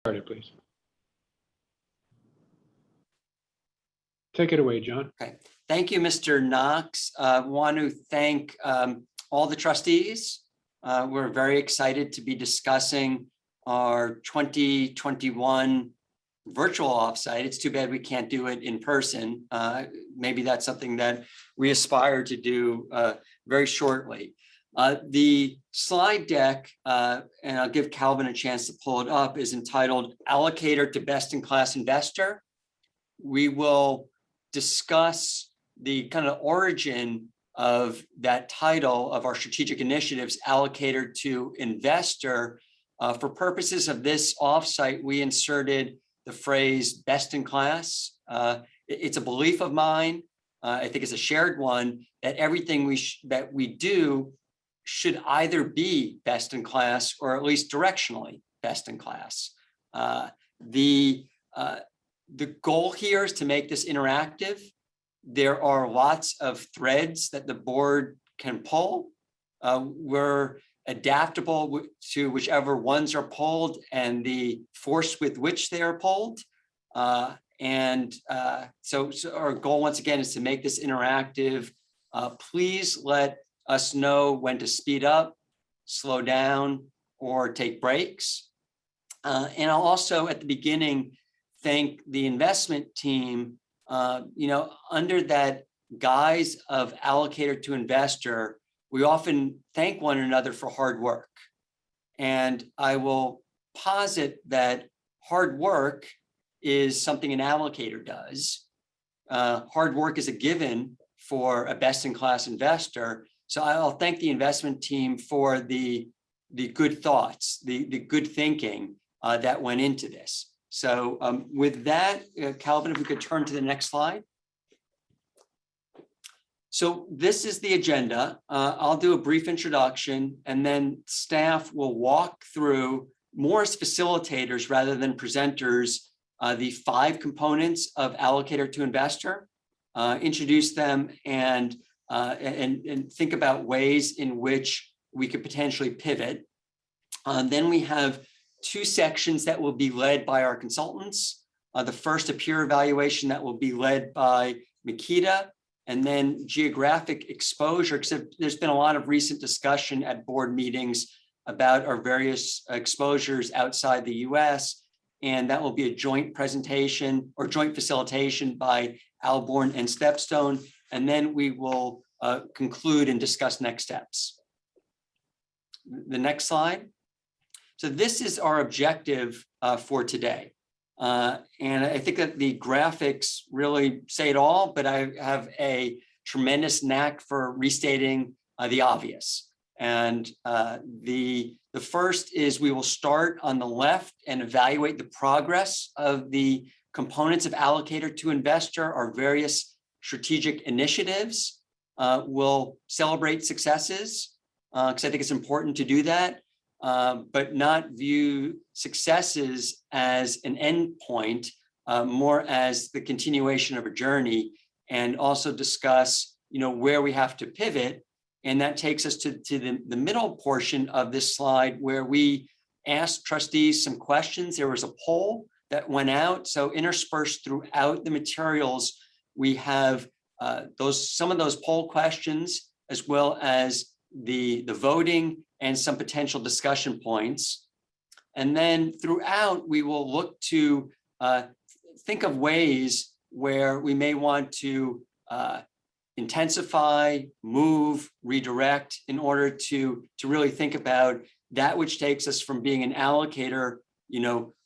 Started, please. Take it away, John. Okay, thank you, Mr. Knox. Want to thank all the trustees. We're very excited to be discussing our 2021 virtual offsite. It's too bad we can't do it in person. Maybe that's something that we aspire to do very shortly. The slide deck, and I'll give Calvin a chance to pull it up, is entitled Allocator to Best-in-Class Investor. We will discuss the kind of origin of that title of our strategic initiatives, Allocator to Investor. For purposes of this offsite, we inserted the phrase best in class. It's a belief of mine. I think it's a shared one that everything that we do should either be best in class or at least directionally best in class. The goal here is to make this interactive. There are lots of threads that the board can pull. We're adaptable to whichever ones are pulled and the force with which they are pulled. So our goal, once again, is to make this interactive. Please let us know when to speed up, slow down, or take breaks. And I'll also, at the beginning, thank the investment team. Under that guise of allocator to investor, we often thank one another for hard work. And I will posit that hard work is something an allocator does. Hard work is a given for a best-in-class investor. So I'll thank the investment team for the good thoughts, the good thinking that went into this. So with that, Calvin, if we could turn to the next slide. So this is the agenda. I'll do a brief introduction, and then staff will walk through, more as facilitators rather than presenters, the 5 components of allocator to investor, introduce them, and think about ways in which we could potentially pivot. Then we have 2 sections that will be led by our consultants. The first, a peer evaluation that will be led by Makita, and then geographic exposure, because there's been a lot of recent discussion at board meetings about our various exposures outside the US, and that will be a joint presentation or joint facilitation by Alborn and Stepstone, and then we will conclude and discuss next steps. The next slide. So this is our objective for today. And I think that the graphics really say it all, but I have a tremendous knack for restating the obvious. And the first is we will start on the left and evaluate the progress of the components of allocator to investor, our various strategic initiatives. We'll celebrate successes, because I think it's important to do that. But not view successes as an end point, more as the continuation of a journey, and also discuss, where we have to pivot. And that takes us to the middle portion of this slide, where we asked trustees some questions. There was a poll that went out. So interspersed throughout the materials, we have some of those poll questions, as well as the voting and some potential discussion points. And then throughout, we will look to think of ways where we may want to intensify, move, redirect, in order to really think about that which takes us from being an allocator,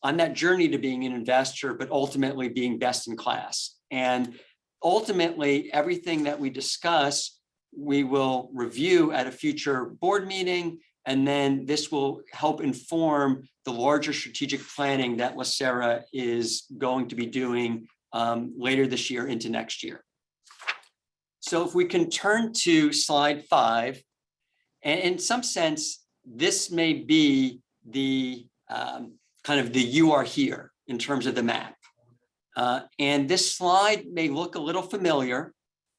on that journey to being an investor, but ultimately being best in class. And ultimately, everything that we discuss, we will review at a future board meeting, and then this will help inform the larger strategic planning that LACERA is going to be doing later this year into next year. So if we can turn to slide 5, and in some sense, this may be the kind of the "you are here" in terms of the map. And this slide may look a little familiar.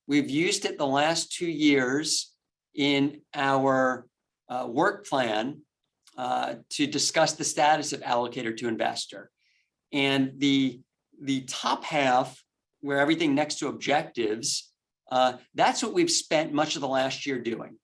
We've used it the last 2 years in our work plan. to discuss the status of allocator to investor. And the top half, where everything next to objectives, that's what we've spent much of the last year doing.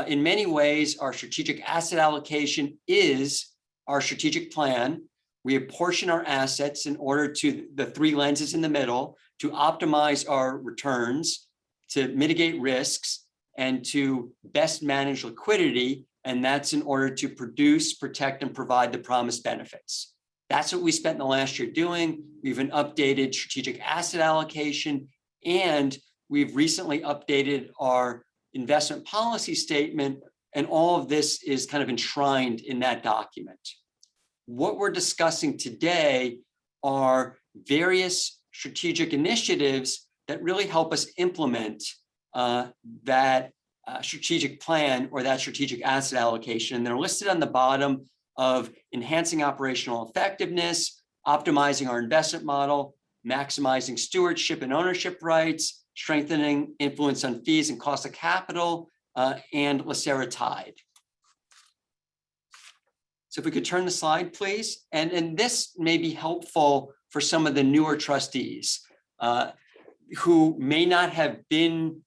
In many ways, our strategic asset allocation is our strategic plan. We apportion our assets in order to the three lenses in the middle to optimize our returns, to mitigate risks, and to best manage liquidity. And that's in order to produce, protect, and provide the promised benefits. That's what we spent the last year doing. We've an updated strategic asset allocation, and we've recently updated our investment policy statement, and all of this is kind of enshrined in that document. What we're discussing today are various strategic initiatives that really help us implement that strategic plan or that strategic asset allocation. And they're listed on the bottom of enhancing operational effectiveness, optimizing our investment model, maximizing stewardship and ownership rights, strengthening influence on fees and cost of capital, and LACERA Tide. So if we could turn the slide, please. And this may be helpful for some of the newer trustees who may not have been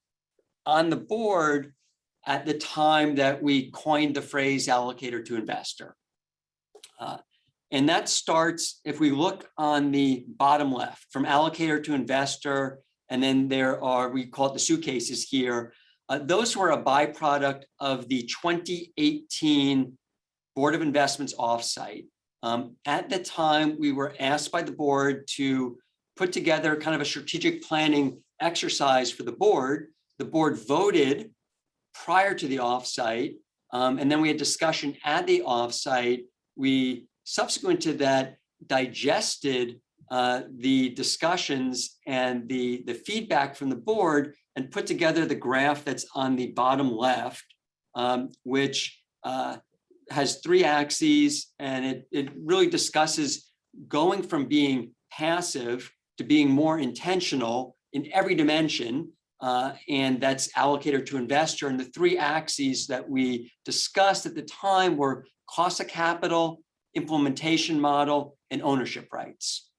on the board at the time that we coined the phrase allocator to investor. And that starts, if we look on the bottom left, from allocator to investor, and then there are, we call it the suitcases here. Those were a byproduct of the 2018 Board of Investments offsite. At the time, we were asked by the board to put together kind of a strategic planning exercise for the board. The board voted prior to the offsite, and then we had discussion at the offsite. We, subsequent to that, digested the discussions and the feedback from the board and put together the graph that's on the bottom left, which has three axes, and it really discusses going from being passive to being more intentional in every dimension, and that's allocator to investor. And the three axes that we discussed at the time were cost of capital, implementation model, and ownership rights.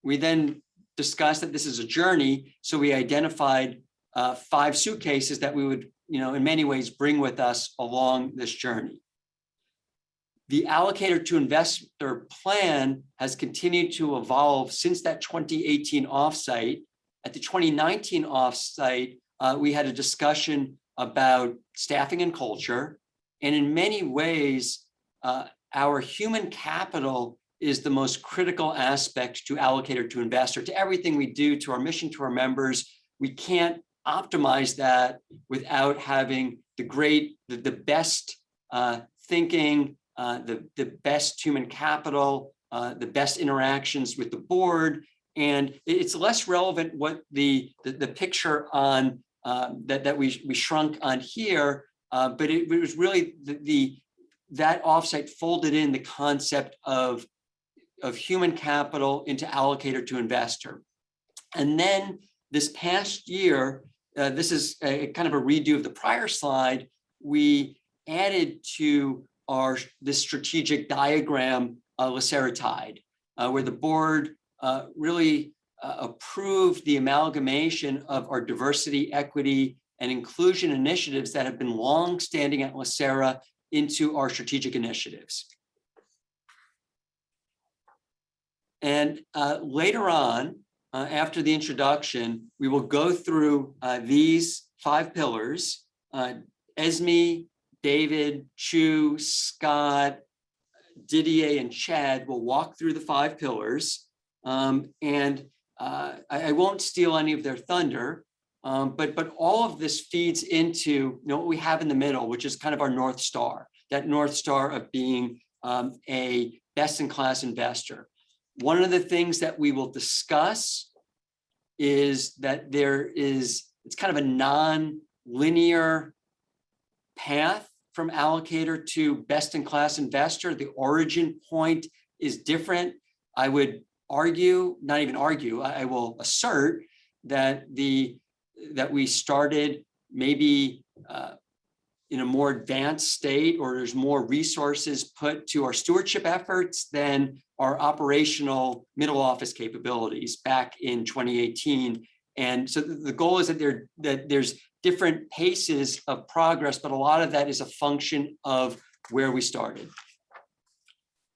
We then discussed that this is a journey, so we identified 5 suitcases that we would, in many ways bring with us along this journey. The allocator to investor plan has continued to evolve since that 2018 offsite. At the 2019 offsite, we had a discussion about staffing and culture. And in many ways, our human capital is the most critical aspect to allocator to investor, to everything we do, to our mission, to our members. We can't optimize that without having the best thinking, the best human capital, the best interactions with the board. And it's less relevant what the picture on that we shrunk on here, but it was really that offsite folded in the concept of human capital into allocator to investor. And then this past year, this is a kind of a redo of the prior slide, we added to this strategic diagram, LACERA Tide, where the board really approved the amalgamation of our diversity, equity, and inclusion initiatives that have been long-standing at LACERA into our strategic initiatives. And later on, after the introduction, we will go through these 5 pillars. Esme, David, Chu, Scott, Didier, and Chad will walk through the 5 pillars. And I won't steal any of their thunder, but all of this feeds into what we have in the middle, which is kind of our North Star, that North Star of being a best-in-class investor. One of the things that we will discuss is that it's kind of a non-linear path from allocator to best-in-class investor. The origin point is different. I would argue, not even argue, I will assert that we started maybe in a more advanced state, or there's more resources put to our stewardship efforts than our operational middle office capabilities back in 2018. And so the goal is that there's different paces of progress, but a lot of that is a function of where we started.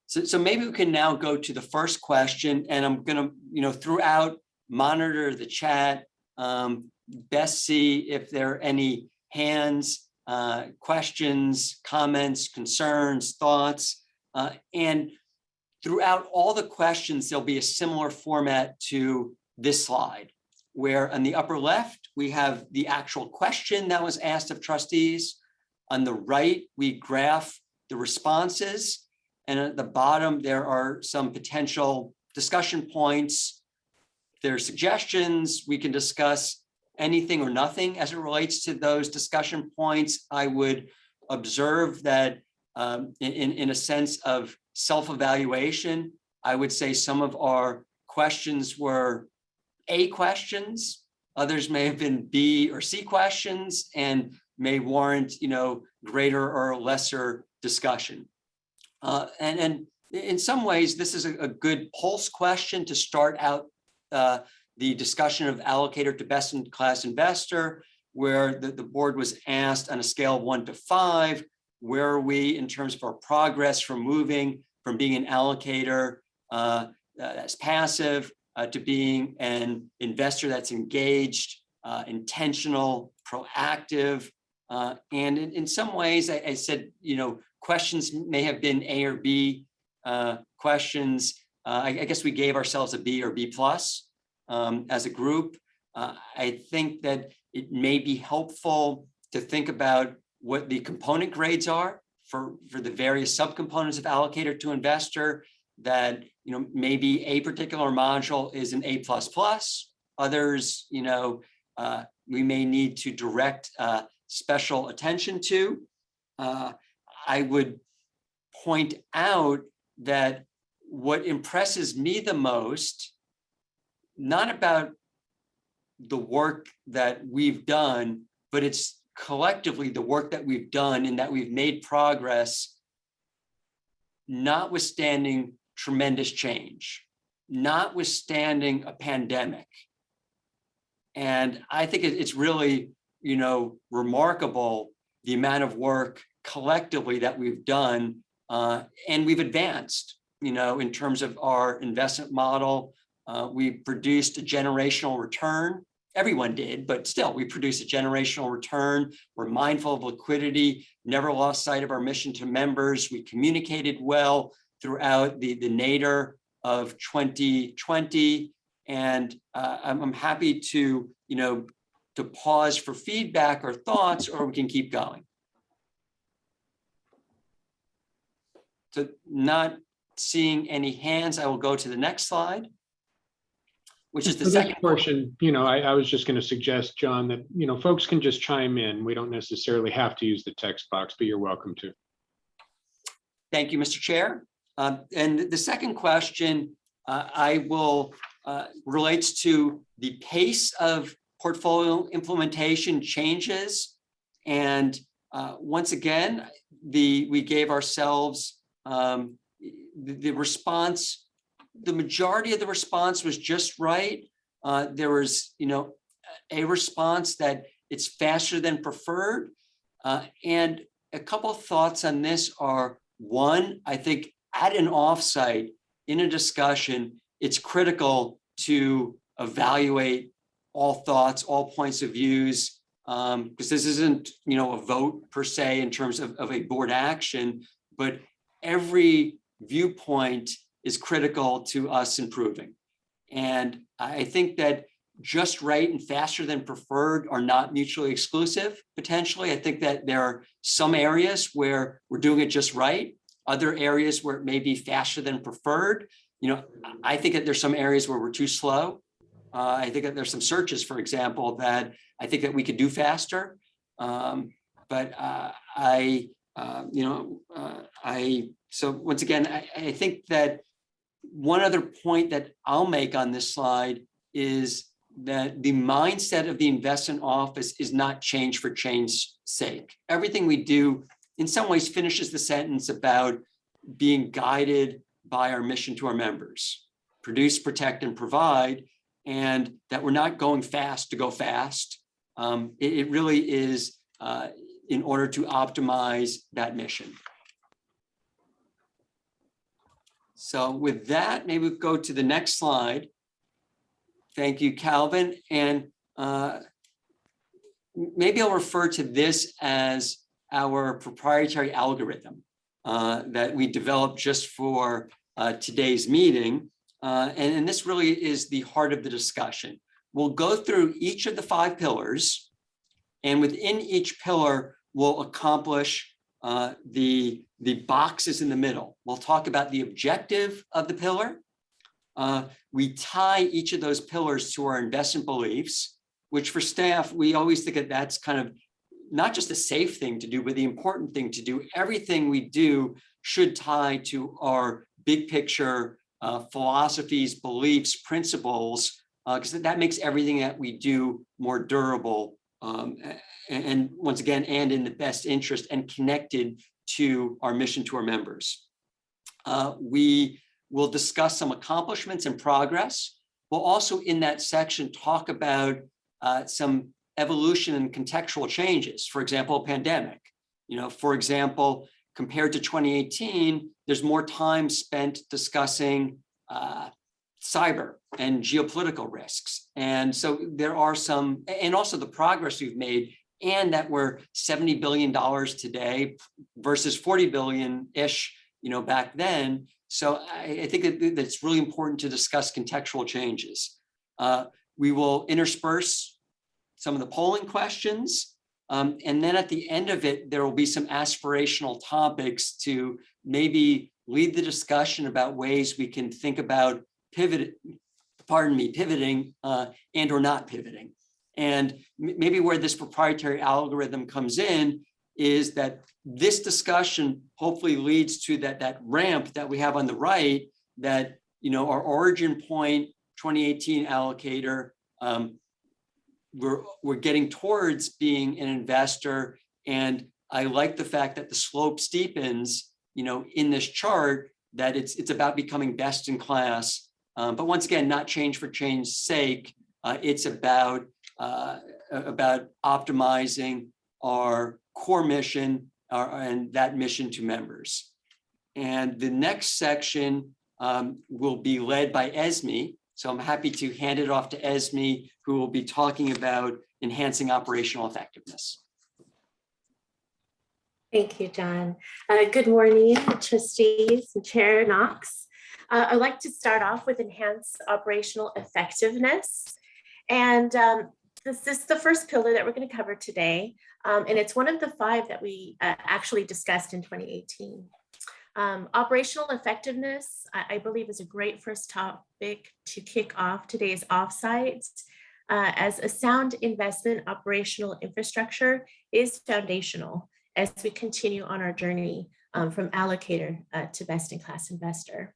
So maybe we can now go to the first question, and I'm gonna, throughout monitor the chat, best see if there are any hands, questions, comments, concerns, thoughts, and throughout all the questions, there'll be a similar format to this slide, where on the upper left, we have the actual question that was asked of trustees. On the right, we graph the responses. And at the bottom, there are some potential discussion points. If there are suggestions, we can discuss anything or nothing as it relates to those discussion points. I would observe that in a sense of self-evaluation, I would say some of our questions were A questions, others may have been B or C questions, and may warrant, greater or lesser discussion. And in some ways, this is a good pulse question to start out the discussion of allocator to best in class investor, where the board was asked on a scale of 1 to 5, where are we in terms of our progress from moving from being an allocator that's passive to being an investor that's engaged, intentional, proactive. And in some ways, I said, questions may have been A or B questions. I guess we gave ourselves a B or B plus as a group. I think that it may be helpful to think about what the component grades are for the various subcomponents of allocator to investor, that maybe a particular module is an A++. Others, we may need to direct special attention to. I would point out that what impresses me the most, not about the work that we've done, but it's collectively the work that we've done, and that we've made progress, notwithstanding tremendous change, notwithstanding a pandemic. And I think it's really, remarkable the amount of work collectively that we've done, and we've advanced, in terms of our investment model. We produced a generational return. Everyone did, but still, we produced a generational return. We're mindful of liquidity, never lost sight of our mission to members. We communicated well throughout the nadir of 2020. And I'm happy to, to pause for feedback or thoughts, or we can keep going. So not seeing any hands, I will go to the next slide, which is the second portion. I was just going to suggest, John, that, folks can just chime in. We don't necessarily have to use the text box, but you're welcome to. Thank you, Mr. Chair. And the second question I will relates to the pace of portfolio implementation changes. And once again, we gave ourselves the response. The majority of the response was just right. There was, a response that it's faster than preferred. And a couple of thoughts on this are, one, I think at an offsite in a discussion, it's critical to evaluate all thoughts, all points of views, because this isn't, a vote per se in terms of a board action, but every viewpoint is critical to us improving. And I think that just right and faster than preferred are not mutually exclusive, potentially. I think that there are some areas where we're doing it just right, other areas where it may be faster than preferred. I think that there's some areas where we're too slow. I think that there's some searches, for example, that I think that we could do faster. So once again, I think that one other point that I'll make on this slide is that the mindset of the investment office is not change for change's sake. Everything we do in some ways finishes the sentence about being guided by our mission to our members: produce, protect, and provide, and that we're not going fast to go fast. It really is in order to optimize that mission. So with that, maybe we'll go to the next slide. Thank you, Calvin. And maybe I'll refer to this as our proprietary algorithm that we developed just for today's meeting. And this really is the heart of the discussion. We'll go through each of the 5 pillars, and within each pillar, we'll accomplish the boxes in the middle. We'll talk about the objective of the pillar. We tie each of those pillars to our investment beliefs, which for staff, we always think that that's kind of not just a safe thing to do, but the important thing to do. Everything we do should tie to our big picture philosophies, beliefs, principles, because that makes everything that we do more durable. And once again, and in the best interest and connected to our mission to our members. We will discuss some accomplishments and progress. We'll also in that section talk about some evolution and contextual changes. For example, pandemic. For example, compared to 2018, there's more time spent discussing cyber and geopolitical risks. And so there are some, and also the progress we've made, and that we're $70 billion today versus 40 billion-ish, back then. So I think that it's really important to discuss contextual changes. We will intersperse some of the polling questions. And then at the end of it, there will be some aspirational topics to maybe lead the discussion about ways we can think about pivoting and or not pivoting. And maybe where this proprietary algorithm comes in is that this discussion hopefully leads to that ramp that we have on the right, that, our origin point, 2018 allocator, we're getting towards being an investor. And I like the fact that the slope steepens, in this chart, that it's about becoming best in class. But once again, not change for change's sake. It's about optimizing our core mission and that mission to members. And the next section will be led by Esme. So I'm happy to hand it off to Esme, who will be talking about enhancing operational effectiveness. Thank you, John. Good morning, trustees and Chair Knox. I'd like to start off with enhance operational effectiveness. And this is the first pillar that we're going to cover today. And it's one of the 5 that we actually discussed in 2018. Operational effectiveness, I believe, is a great first topic to kick off today's offsite, as a sound investment operational infrastructure is foundational as we continue on our journey from allocator to best-in-class investor.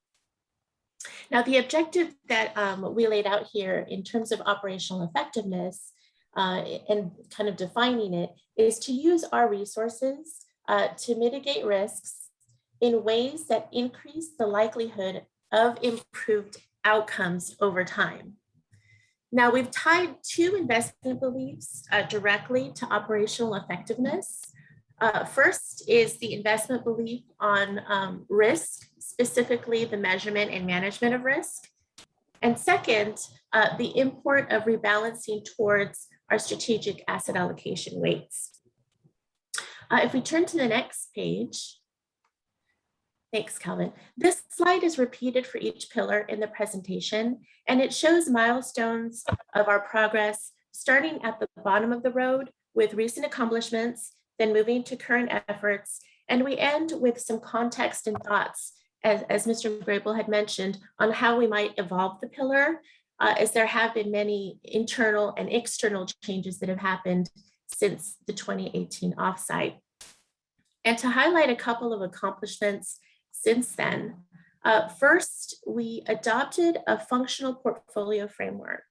Now, the objective that we laid out here in terms of operational effectiveness and kind of defining it is to use our resources to mitigate risks in ways that increase the likelihood of improved outcomes over time. Now, we've tied 2 investment beliefs directly to operational effectiveness. First is the investment belief on risk, specifically the measurement and management of risk. And second, the import of rebalancing towards our strategic asset allocation weights. If we turn to the next page, thanks, Calvin. This slide is repeated for each pillar in the presentation, and it shows milestones of our progress, starting at the bottom of the road with recent accomplishments, then moving to current efforts, and we end with some context and thoughts, as Mr. Grable had mentioned, on how we might evolve the pillar, as there have been many internal and external changes that have happened since the 2018 offsite. And to highlight a couple of accomplishments since then, first, we adopted a functional portfolio framework.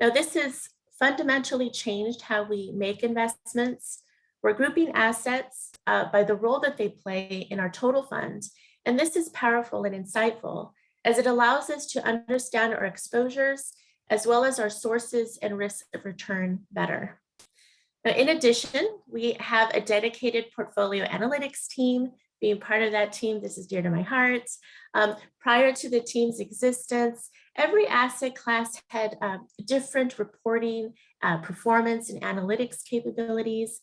Now, this has fundamentally changed how we make investments. We're grouping assets by the role that they play in our total fund. And this is powerful and insightful as it allows us to understand our exposures as well as our sources and risks of return better. Now, in addition, we have a dedicated portfolio analytics team. Being part of that team, this is dear to my heart. Prior to the team's existence, every asset class had different reporting, performance, and analytics capabilities.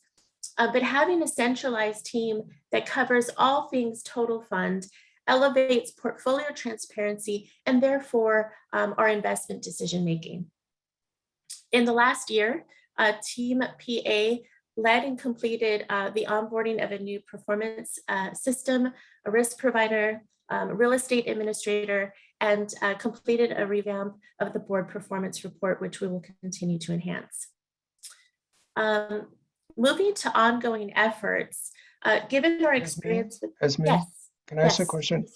But having a centralized team that covers all things total fund elevates portfolio transparency and therefore our investment decision making. In the last year, Team PA led and completed the onboarding of a new performance system, a risk provider, real estate administrator, and completed a revamp of the board performance report, which we will continue to enhance. Moving to ongoing efforts, given our experience with, Esme, can I ask a yes. question?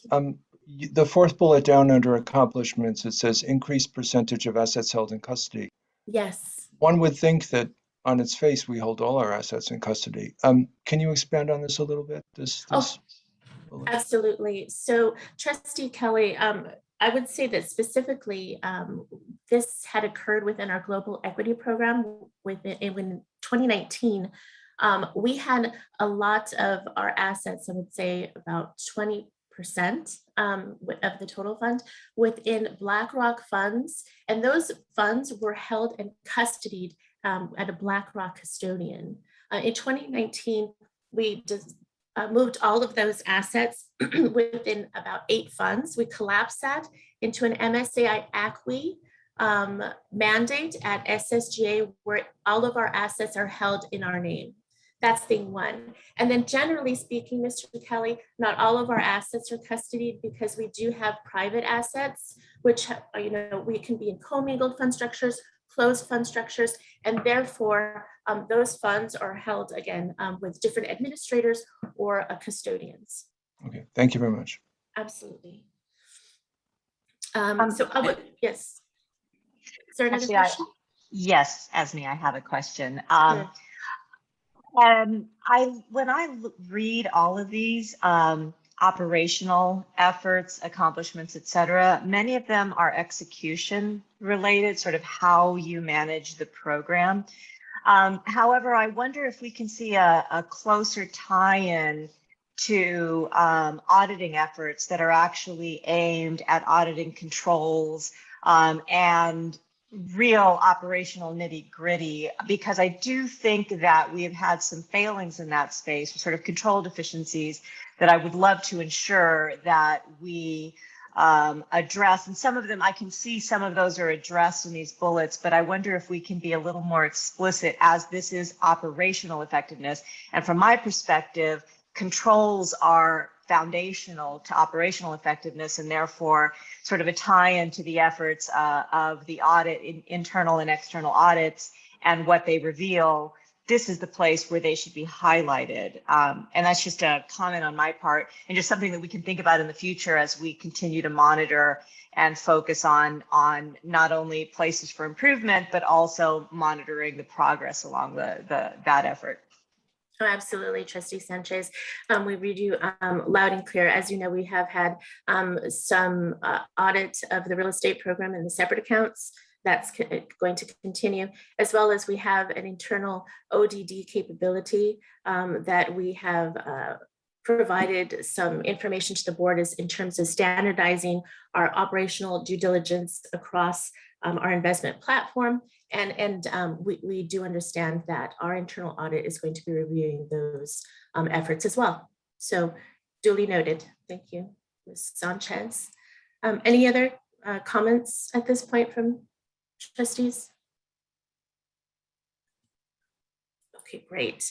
The fourth bullet down under accomplishments, it says increased percentage of assets held in custody. Yes. One would think that on its face, we hold all our assets in custody. Can you expand on this a little bit? Oh, absolutely. So Trustee Kelly, I would say that specifically, this had occurred within our global equity program in 2019. We had a lot of our assets, I would say about 20% of the total fund within BlackRock funds. And those funds were held and custodied at a BlackRock custodian. In 2019, we just moved all of those assets within about 8 funds. We collapsed that into an MSCI ACWI mandate at SSGA, where all of our assets are held in our name. That's thing one. And then generally speaking, Mr. Kelly, not all of our assets are custodied because we do have private assets, which we can be in commingled fund structures, closed fund structures, and therefore those funds are held again with different administrators or custodians. Okay, thank you very much. Absolutely. Yes. Is there another question? Yes, Esme, I have a question. Sure. When I read all of these operational efforts, accomplishments, et cetera, many of them are execution related, sort of how you manage the program. However, I wonder if we can see a closer tie-in to auditing efforts that are actually aimed at auditing controls and real operational nitty-gritty, because I do think that we have had some failings in that space, sort of control deficiencies that I would love to ensure that we address. And some of them, I can see some of those are addressed in these bullets, but I wonder if we can be a little more explicit, as this is operational effectiveness. And from my perspective, controls are foundational to operational effectiveness, and therefore sort of a tie-in to the efforts of the audit, internal and external audits, and what they reveal. This is the place where they should be highlighted. And that's just a comment on my part, and just something that we can think about in the future as we continue to monitor and focus on not only places for improvement, but also monitoring the progress along that effort. Oh, absolutely, Trustee Sanchez. We read you loud and clear. As you know, we have had some audit of the real estate program in the separate accounts. That's going to continue, as well as we have an internal ODD capability that we have provided some information to the board is in terms of standardizing our operational due diligence across our investment platform. And we do understand that our internal audit is going to be reviewing those efforts as well. So duly noted. Thank you, Ms. Sanchez. Any other comments at this point from trustees? Okay, great.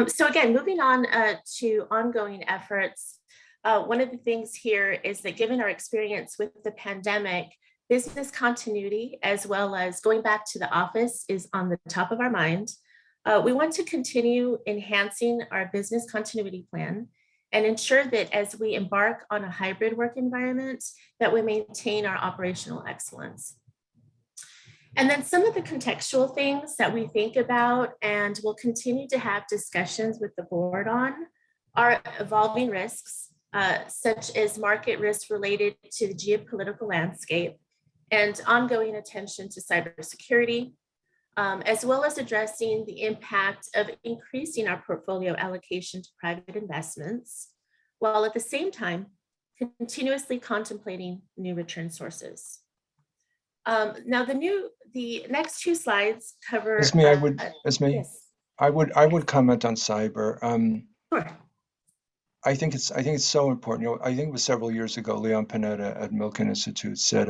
So again, moving on to ongoing efforts. One of the things here is that given our experience with the pandemic, business continuity, as well as going back to the office, is on the top of our mind. We want to continue enhancing our business continuity plan and ensure that as we embark on a hybrid work environment, that we maintain our operational excellence. And then some of the contextual things that we think about and will continue to have discussions with the board on are evolving risks, such as market risks related to the geopolitical landscape and ongoing attention to cybersecurity, as well as addressing the impact of increasing our portfolio allocation to private investments, while at the same time, continuously contemplating new return sources. Now the next two slides cover. Esme, Yes, I would comment on cyber. sure. I think it's so important. You know, I think it was several years ago, Leon Panetta at Milken Institute said,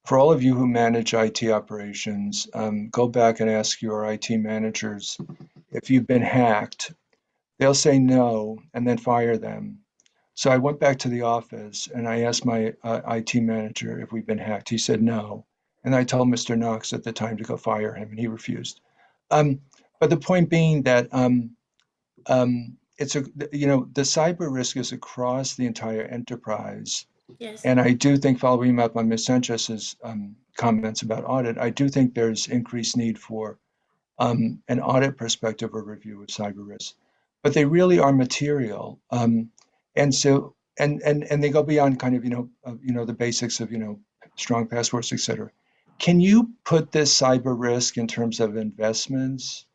for all of you who manage IT operations, go back and ask your IT managers if you've been hacked. They'll say no and then fire them. So I went back to the office and I asked my IT manager if we've been hacked. He said no. And I told Mr. Knox at the time to go fire him and he refused. But the point being that it's the cyber risk is across the entire enterprise. Yes. And I do think, following up on Ms. Sanchez's comments about audit, I do think there's increased need for an audit perspective or review of cyber risks. But they really are material. And so, and they go beyond kind of, the basics of, strong passwords, et cetera. Can you put this cyber risk in terms of investments?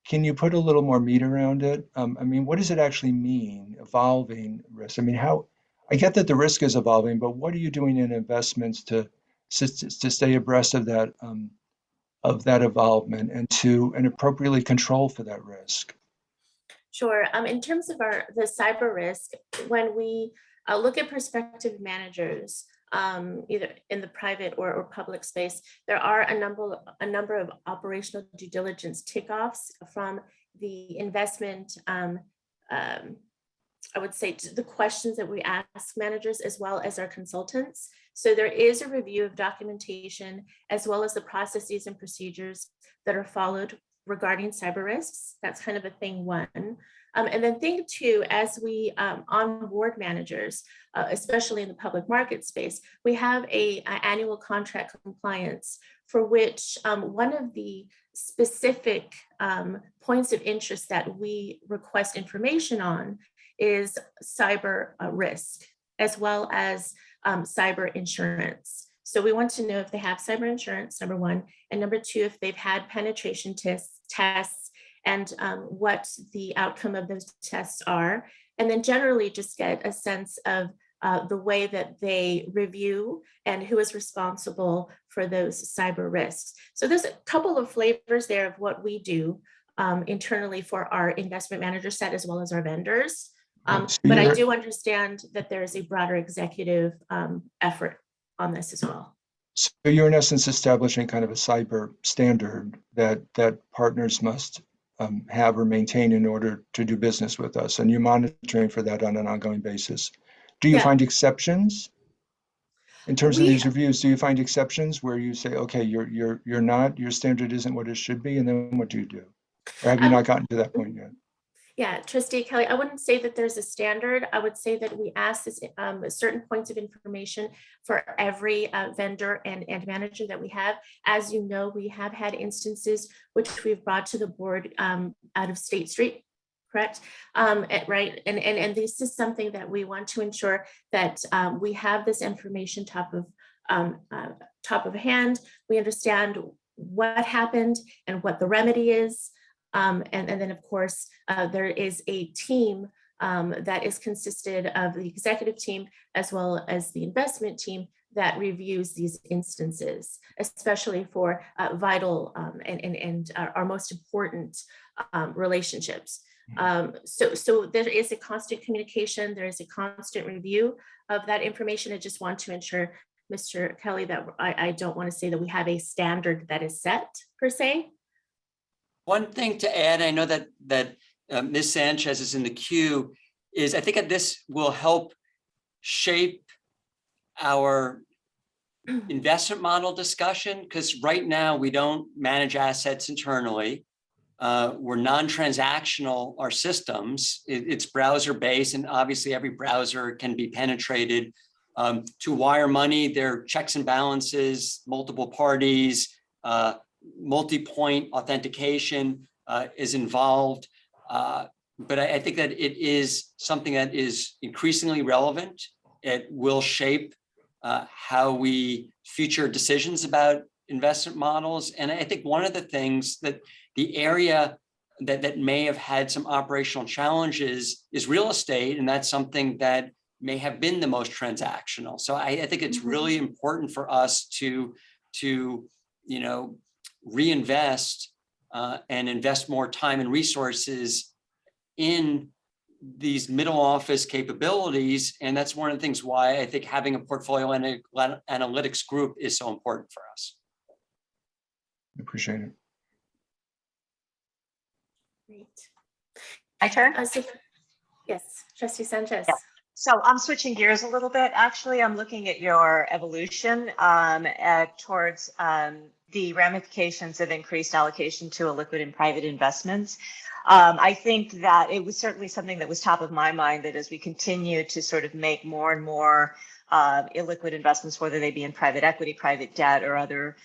Can you put a little more meat around it? I mean, what does it actually mean, evolving risk? I mean, I get that the risk is evolving, but what are you doing in investments to stay abreast of that evolvement and appropriately control for that risk? Sure. In terms of the cyber risk, when we look at prospective managers, either in the private or public space, there are a number of operational due diligence tick-offs from the investment. I would say the questions that we ask managers as well as our consultants. So there is a review of documentation as well as the processes and procedures that are followed regarding cyber risks. That's kind of a thing one. And then thing two, as we onboard managers, especially in the public market space, we have an annual contract compliance for which one of the specific points of interest that we request information on is cyber risk, as well as cyber insurance. So we want to know if they have cyber insurance, number one, and number two, if they've had penetration tests and what the outcome of those tests are. And then generally just get a sense of the way that they review and who is responsible for those cyber risks. So there's a couple of flavors there of what we do internally for our investment manager set as well as our vendors. But I do understand that there is a broader executive effort on this as well. So you're in essence establishing kind of a cyber standard that partners must have or maintain in order to do business with us, and you're monitoring for that on an ongoing basis. Do you find exceptions in terms of these reviews? Do you find exceptions where you say, okay, your standard isn't what it should be, and then what do you do? Or have you not gotten to that point yet? Yeah, Trustee Kelly, I wouldn't say that there's a standard. I would say that we ask this, certain points of information for every vendor and manager that we have. As you know, we have had instances which we've brought to the board out of State Street, correct? Right, and this is something that we want to ensure that we have this information top of hand. We understand what happened and what the remedy is. And then, of course, there is a team that is consisted of the executive team as well as the investment team that reviews these instances, especially for vital and our most important relationships. So there is a constant communication. There is a constant review of that information. I just want to ensure, Mr. Kelly, that I don't want to say that we have a standard that is set per se. One thing to add, I know that Ms. Sanchez is in the queue, is I think that this will help shape our investment model discussion, because right now we don't manage assets internally. We're non-transactional, our systems. It's browser-based, and obviously every browser can be penetrated. To wire money, there are checks and balances, multiple parties, multi-point authentication is involved. But I think that it is something that is increasingly relevant. It will shape how we future decisions about investment models. And I think one of the things that the area that may have had some operational challenges is real estate. And that's something that may have been the most transactional. So I think it's really important for us to reinvest and invest more time and resources in these middle office capabilities. And that's one of the things why I think having a portfolio analytics group is so important for us. Appreciate it. Great. My turn? Yes, Trustee Sanchez. Yeah. So I'm switching gears a little bit. Actually, I'm looking at your evolution towards the ramifications of increased allocation to illiquid and private investments. I think that it was certainly something that was top of my mind, that as we continue to sort of make more and more illiquid investments, whether they be in private equity, private debt, or other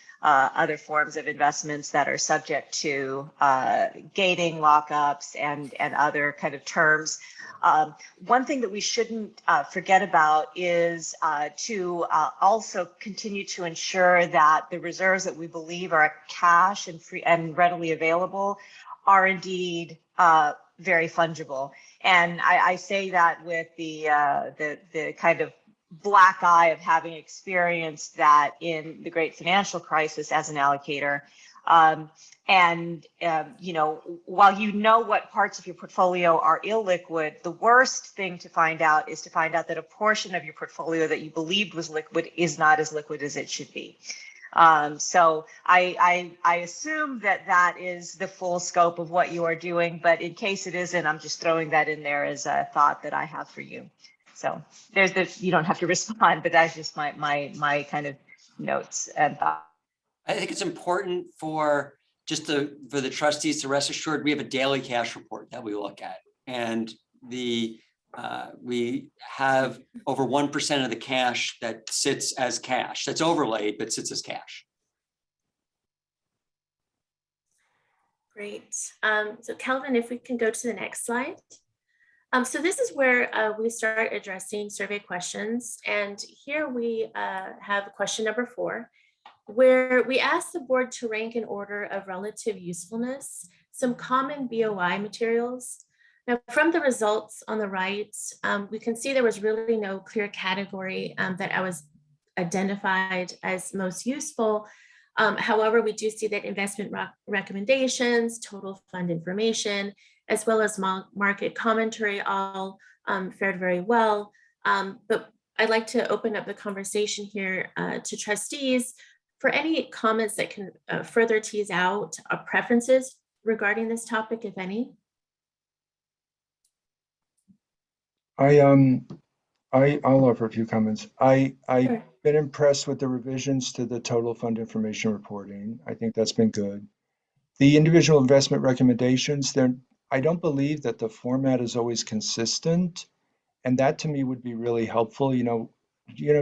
forms of investments that are subject to gating, lockups, and other kind of terms. One thing that we shouldn't forget about is to also continue to ensure that the reserves that we believe are cash and free and readily available are indeed very fungible. And I say that with the kind of black eye of having experienced that in the great financial crisis as an allocator. While you know what parts of your portfolio are illiquid, the worst thing to find out is to find out that a portion of your portfolio that you believed was liquid is not as liquid as it should be. So I assume that is the full scope of what you are doing, but in case it isn't, I'm just throwing that in there as a thought that I have for you. So you don't have to respond, but that's just my kind of notes and thoughts. I think it's important for the trustees to rest assured we have a daily cash report that we look at, and we have over 1% of the cash that sits as cash, that's overlaid but sits as cash. Great. So Kelvin, if we can go to the next slide. So this is where we start addressing survey questions. And here we have question number 4, where we ask the board to rank in order of relative usefulness some common BOI materials. Now, from the results on the right, we can see there was really no clear category that I was identified as most useful. However, we do see that investment recommendations, total fund information, as well as market commentary all fared very well. But I'd like to open up the conversation here to trustees for any comments that can further tease out preferences regarding this topic, if any. I'll offer a few comments. I've Sure. been impressed with the revisions to the total fund information reporting. I think that's been good. The individual investment recommendations, I don't believe that the format is always consistent, and that to me would be really helpful.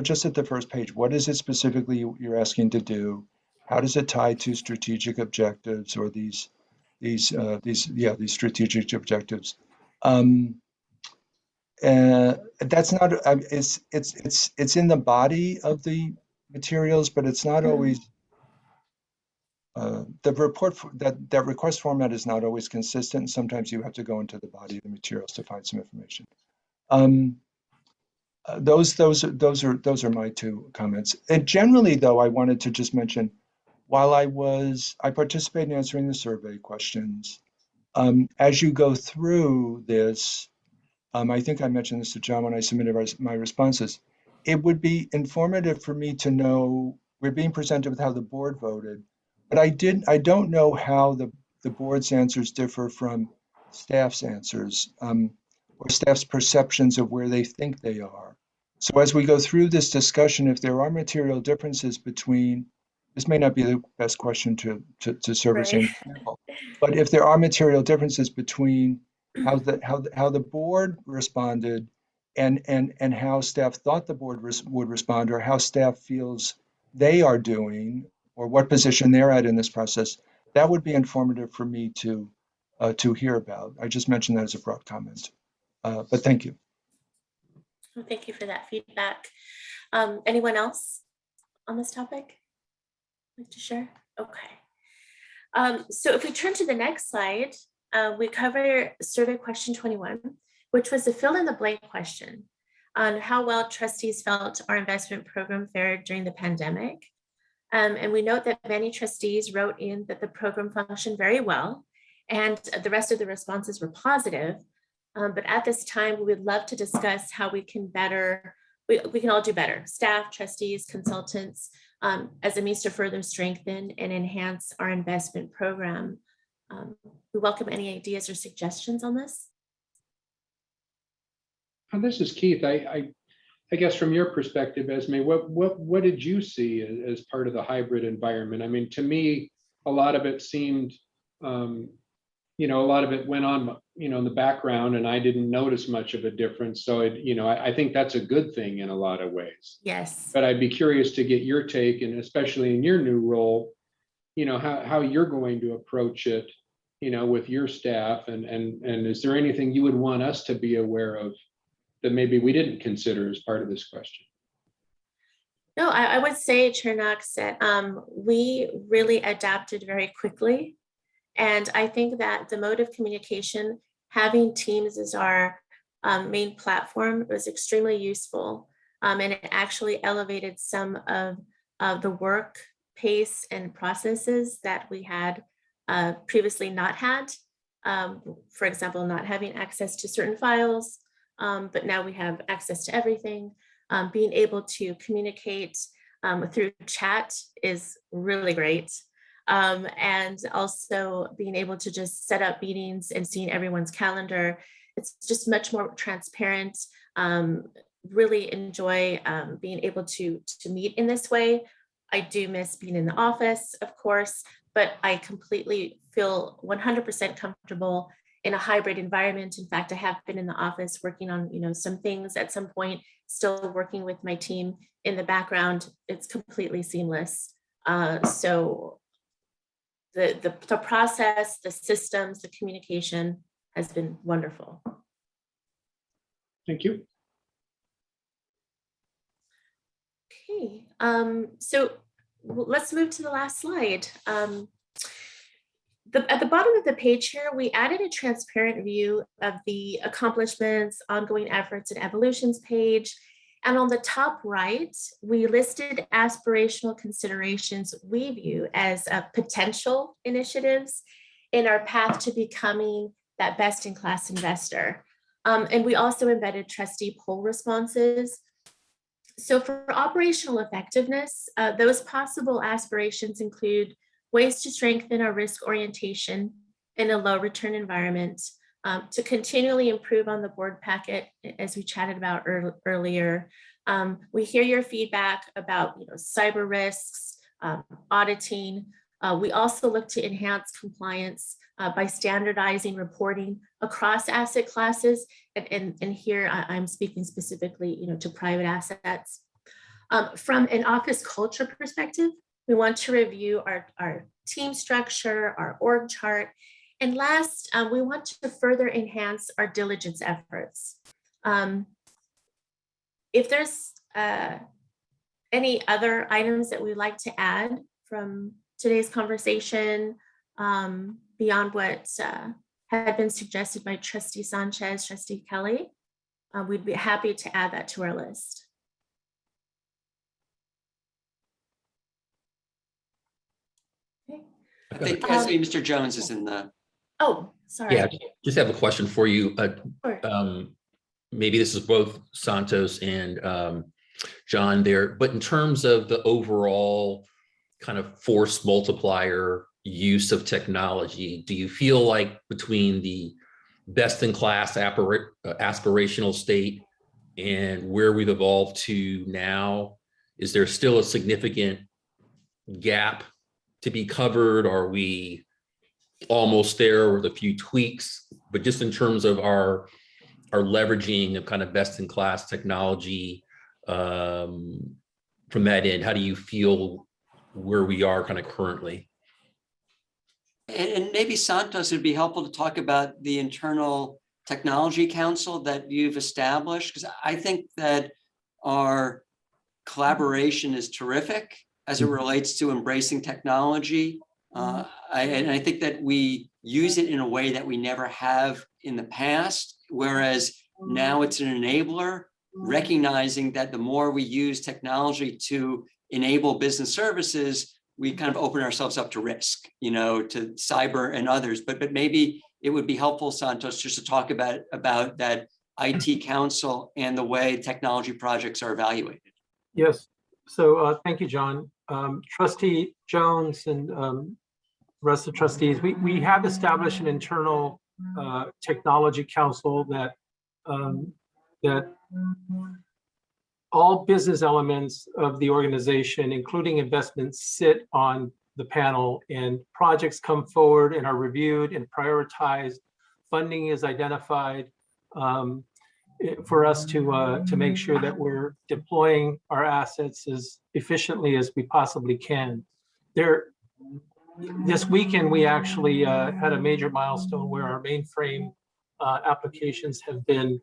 Just at the first page, what is it specifically you're asking to do? How does it tie to strategic objectives or these strategic objectives? That's not. It's in the body of the materials, but it's not always. The report that request format is not always consistent. Sometimes you have to go into the body of the materials to find some information. Those are my 2 comments. And generally, though, I wanted to just mention, while I participated in answering the survey questions. As you go through this, I think I mentioned this to John when I submitted my responses. It would be informative for me to know we're being presented with how the board voted, but I don't know how the board's answers differ from staff's answers or staff's perceptions of where they think they are. So as we go through this discussion, if there are material differences between, this may not be the best question to serve as an example, but if there are material differences between how the board responded and how staff thought the board would respond, or how staff feels they are doing, or what position they're at in this process, that would be informative for me to hear about. I just mentioned that as a broad comment, but thank you. Well, thank you for that feedback. Anyone else on this topic like to share? Okay. So if we turn to the next slide, we cover survey question 21, which was a fill in the blank question on how well trustees felt our investment program fared during the pandemic. And we note that many trustees wrote in that the program functioned very well, and the rest of the responses were positive. But at this time, we would love to discuss how we can better, we can all do better, staff, trustees, consultants, as a means to further strengthen and enhance our investment program. We welcome any ideas or suggestions on this. This is Keith. I guess from your perspective, Esme, what did you see as part of the hybrid environment? I mean, to me, a lot of it seemed, a lot of it went on, in the background, and I didn't notice much of a difference. So, I think that's a good thing in a lot of ways. Yes. But I'd be curious to get your take, and especially in your new role, how you're going to approach it, with your staff, and is there anything you would want us to be aware of that maybe we didn't consider as part of this question? No, I would say, Chair Knox, that we really adapted very quickly. And I think that the mode of communication, having Teams as our main platform, was extremely useful. And it actually elevated some of the work pace and processes that we had previously not had. For example, not having access to certain files, but now we have access to everything. Being able to communicate through chat is really great. And also being able to just set up meetings and seeing everyone's calendar. It's just much more transparent. Really enjoy being able to meet in this way. I do miss being in the office, of course, but I completely feel 100% comfortable in a hybrid environment. In fact, I have been in the office working on, some things at some point, still working with my team in the background. It's completely seamless. So the process, the systems, the communication has been wonderful. Thank you. Okay, so let's move to the last slide. At the bottom of the page here, we added a transparent view of the accomplishments, ongoing efforts, and evolutions page. And on the top right, we listed aspirational considerations we view as potential initiatives in our path to becoming that best-in-class investor. And we also embedded trustee poll responses. So for operational effectiveness, those possible aspirations include ways to strengthen our risk orientation in a low return environment, to continually improve on the board packet, as we chatted about earlier. We hear your feedback about cyber risks, auditing. We also look to enhance compliance by standardizing reporting across asset classes. And here I'm speaking specifically to private assets. From an office culture perspective, we want to review our team structure, our org chart. And last, we want to further enhance our diligence efforts. If there's any other items that we'd like to add from today's conversation, beyond what had been suggested by Trustee Sanchez, Trustee Kelly, we'd be happy to add that to our list. Okay. I think Mr. Jones is in the. Oh, sorry. Yeah, just have a question for you. Sure. Maybe this is both Santos and John there, but in terms of the overall kind of force multiplier use of technology, do you feel like between the best-in-class aspirational state and where we've evolved to now, is there still a significant gap to be covered? Are we almost there with a few tweaks? But just in terms of our leveraging of kind of best-in-class technology from that end, how do you feel where we are kind of currently. And maybe Santos, it'd be helpful to talk about the internal technology council that you've established, because I think that our collaboration is terrific as it relates to embracing technology. And I think that we use it in a way that we never have in the past, whereas now it's an enabler, recognizing that the more we use technology to enable business services, we kind of open ourselves up to risk, you know, to cyber and others. But maybe it would be helpful, Santos, just to talk about that IT council and the way technology projects are evaluated. Yes. So thank you, John. Trustee Jones and rest of the trustees, we have established an internal technology council that all business elements of the organization, including investments, sit on the panel, and projects come forward and are reviewed and prioritized. Funding is identified for us to make sure that we're deploying our assets as efficiently as we possibly can. This weekend, we actually had a major milestone where our mainframe applications have been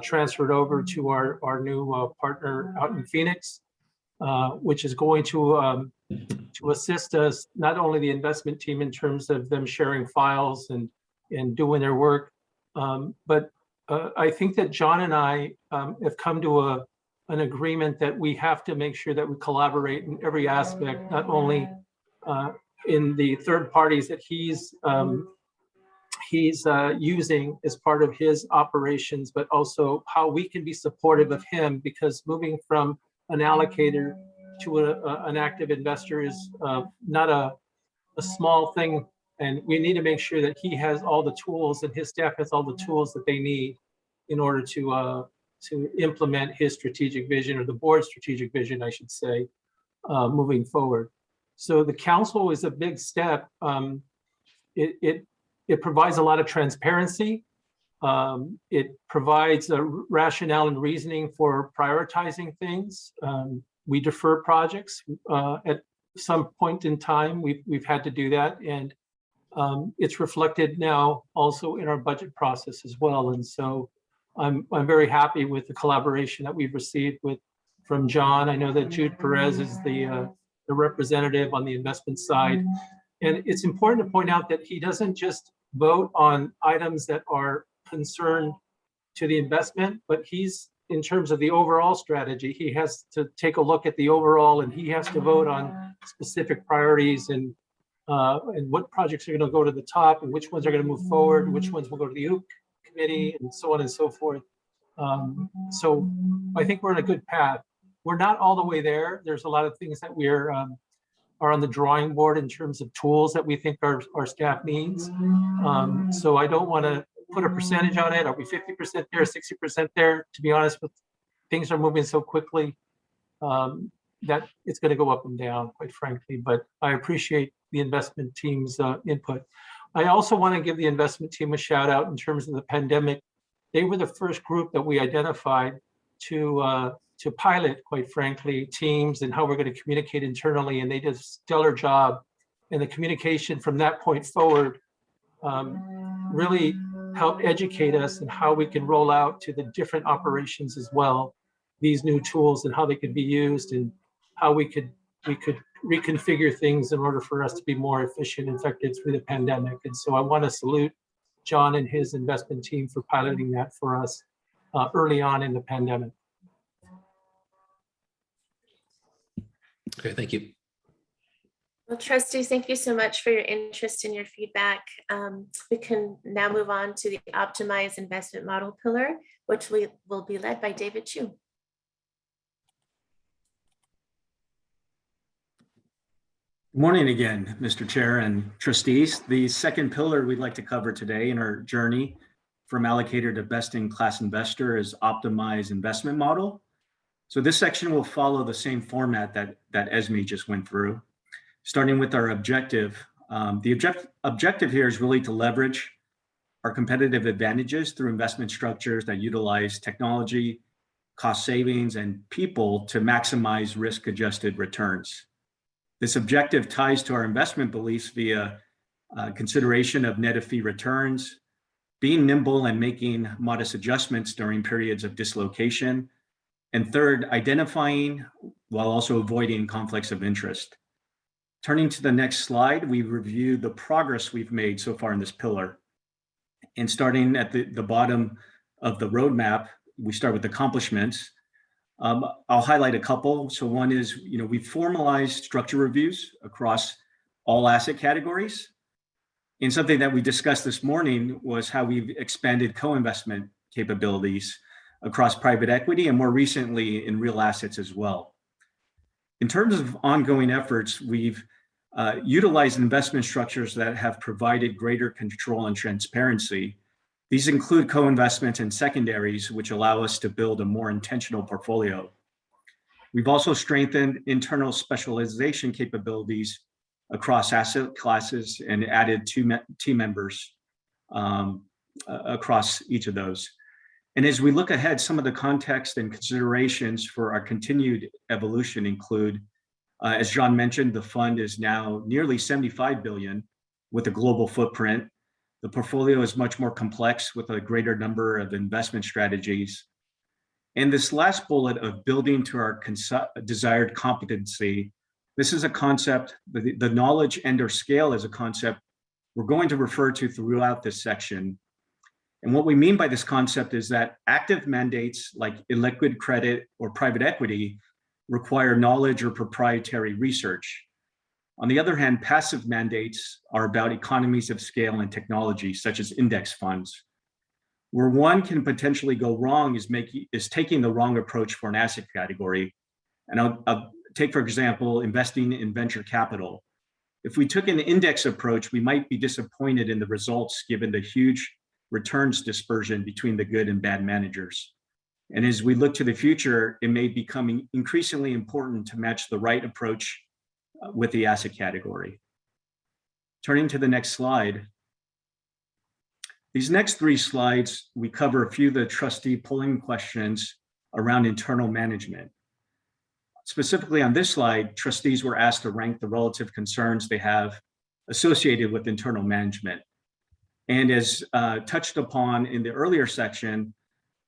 transferred over to our new partner out in Phoenix, which is going to assist us, not only the investment team in terms of them sharing files and doing their work, but I think that John and I have come to an agreement that we have to make sure that we collaborate in every aspect, not only in the third parties that he's using as part of his operations, but also how we can be supportive of him, because moving from an allocator to an active investor is not a small thing. And we need to make sure that he has all the tools and his staff has all the tools that they need in order to implement his strategic vision, or the board's strategic vision, I should say, moving forward. So the council is a big step. It provides a lot of transparency. It provides a rationale and reasoning for prioritizing things. We defer projects at some point in time. We've had to do that, and it's reflected now also in our budget process as well. And so I'm very happy with the collaboration that we've received from John. I know that Jude Perez is the representative on the investment side. And it's important to point out that he doesn't just vote on items that are concerned to the investment, but he's, in terms of the overall strategy, he has to take a look at the overall, and he has to vote on specific priorities and what projects are going to go to the top, and which ones are going to move forward, and which ones will go to the OOC committee, and so on and so forth. So I think we're on a good path. We're not all the way there. There's a lot of things that are on the drawing board in terms of tools that we think our staff needs. So I don't want to put a percentage on it. Are we 50% there, 60% there? To be honest, with things are moving so quickly that it's going to go up and down, quite frankly. But I appreciate the investment team's input. I also want to give the investment team a shout out in terms of the pandemic. They were the first group that we identified to pilot, quite frankly, teams and how we're going to communicate internally, and they did a stellar job. And the communication from that point forward really helped educate us in how we can roll out to the different operations as well, these new tools and how they could be used, and how we could reconfigure things in order for us to be more efficient and effective through the pandemic. And so I want to salute John and his investment team for piloting that for us early on in the pandemic. Okay, thank you. Well, trustees, thank you so much for your interest and your feedback. We can now move on to the optimized investment model pillar, which will be led by David Chu. Good morning again, Mr. Chair and trustees. The second pillar we'd like to cover today in our journey from allocator to best-in-class investor is optimized investment model. So this section will follow the same format that Esme just went through, starting with our objective. The objective here is really to leverage our competitive advantages through investment structures that utilize technology, cost savings, and people to maximize risk-adjusted returns. This objective ties to our investment beliefs via consideration of net of fee returns, being nimble and making modest adjustments during periods of dislocation, and third, identifying while also avoiding conflicts of interest. Turning to the next slide, we review the progress we've made so far in this pillar. And starting at the bottom of the roadmap, we start with accomplishments. I'll highlight a couple. So one is, we formalized structure reviews across all asset categories. And something that we discussed this morning was how we've expanded co-investment capabilities across private equity and more recently in real assets as well. In terms of ongoing efforts, we've utilized investment structures that have provided greater control and transparency. These include co-investments and secondaries, which allow us to build a more intentional portfolio. We've also strengthened internal specialization capabilities across asset classes and added two team members across each of those. And as we look ahead, some of the context and considerations for our continued evolution include, as John mentioned, the fund is now nearly 75 billion with a global footprint. The portfolio is much more complex with a greater number of investment strategies. And this last bullet of building to our desired competency, this is a concept, the knowledge and or scale is a concept we're going to refer to throughout this section. And what we mean by this concept is that active mandates like illiquid credit or private equity require knowledge or proprietary research. On the other hand, passive mandates are about economies of scale and technology, such as index funds. Where one can potentially go wrong is taking the wrong approach for an asset category. And I'll take, for example, investing in venture capital. If we took an index approach, we might be disappointed in the results given the huge returns dispersion between the good and bad managers. And as we look to the future, it may become increasingly important to match the right approach with the asset category. Turning to the next slide. These next three slides, we cover a few of the trustee polling questions around internal management. Specifically on this slide, trustees were asked to rank the relative concerns they have associated with internal management. And as touched upon in the earlier section,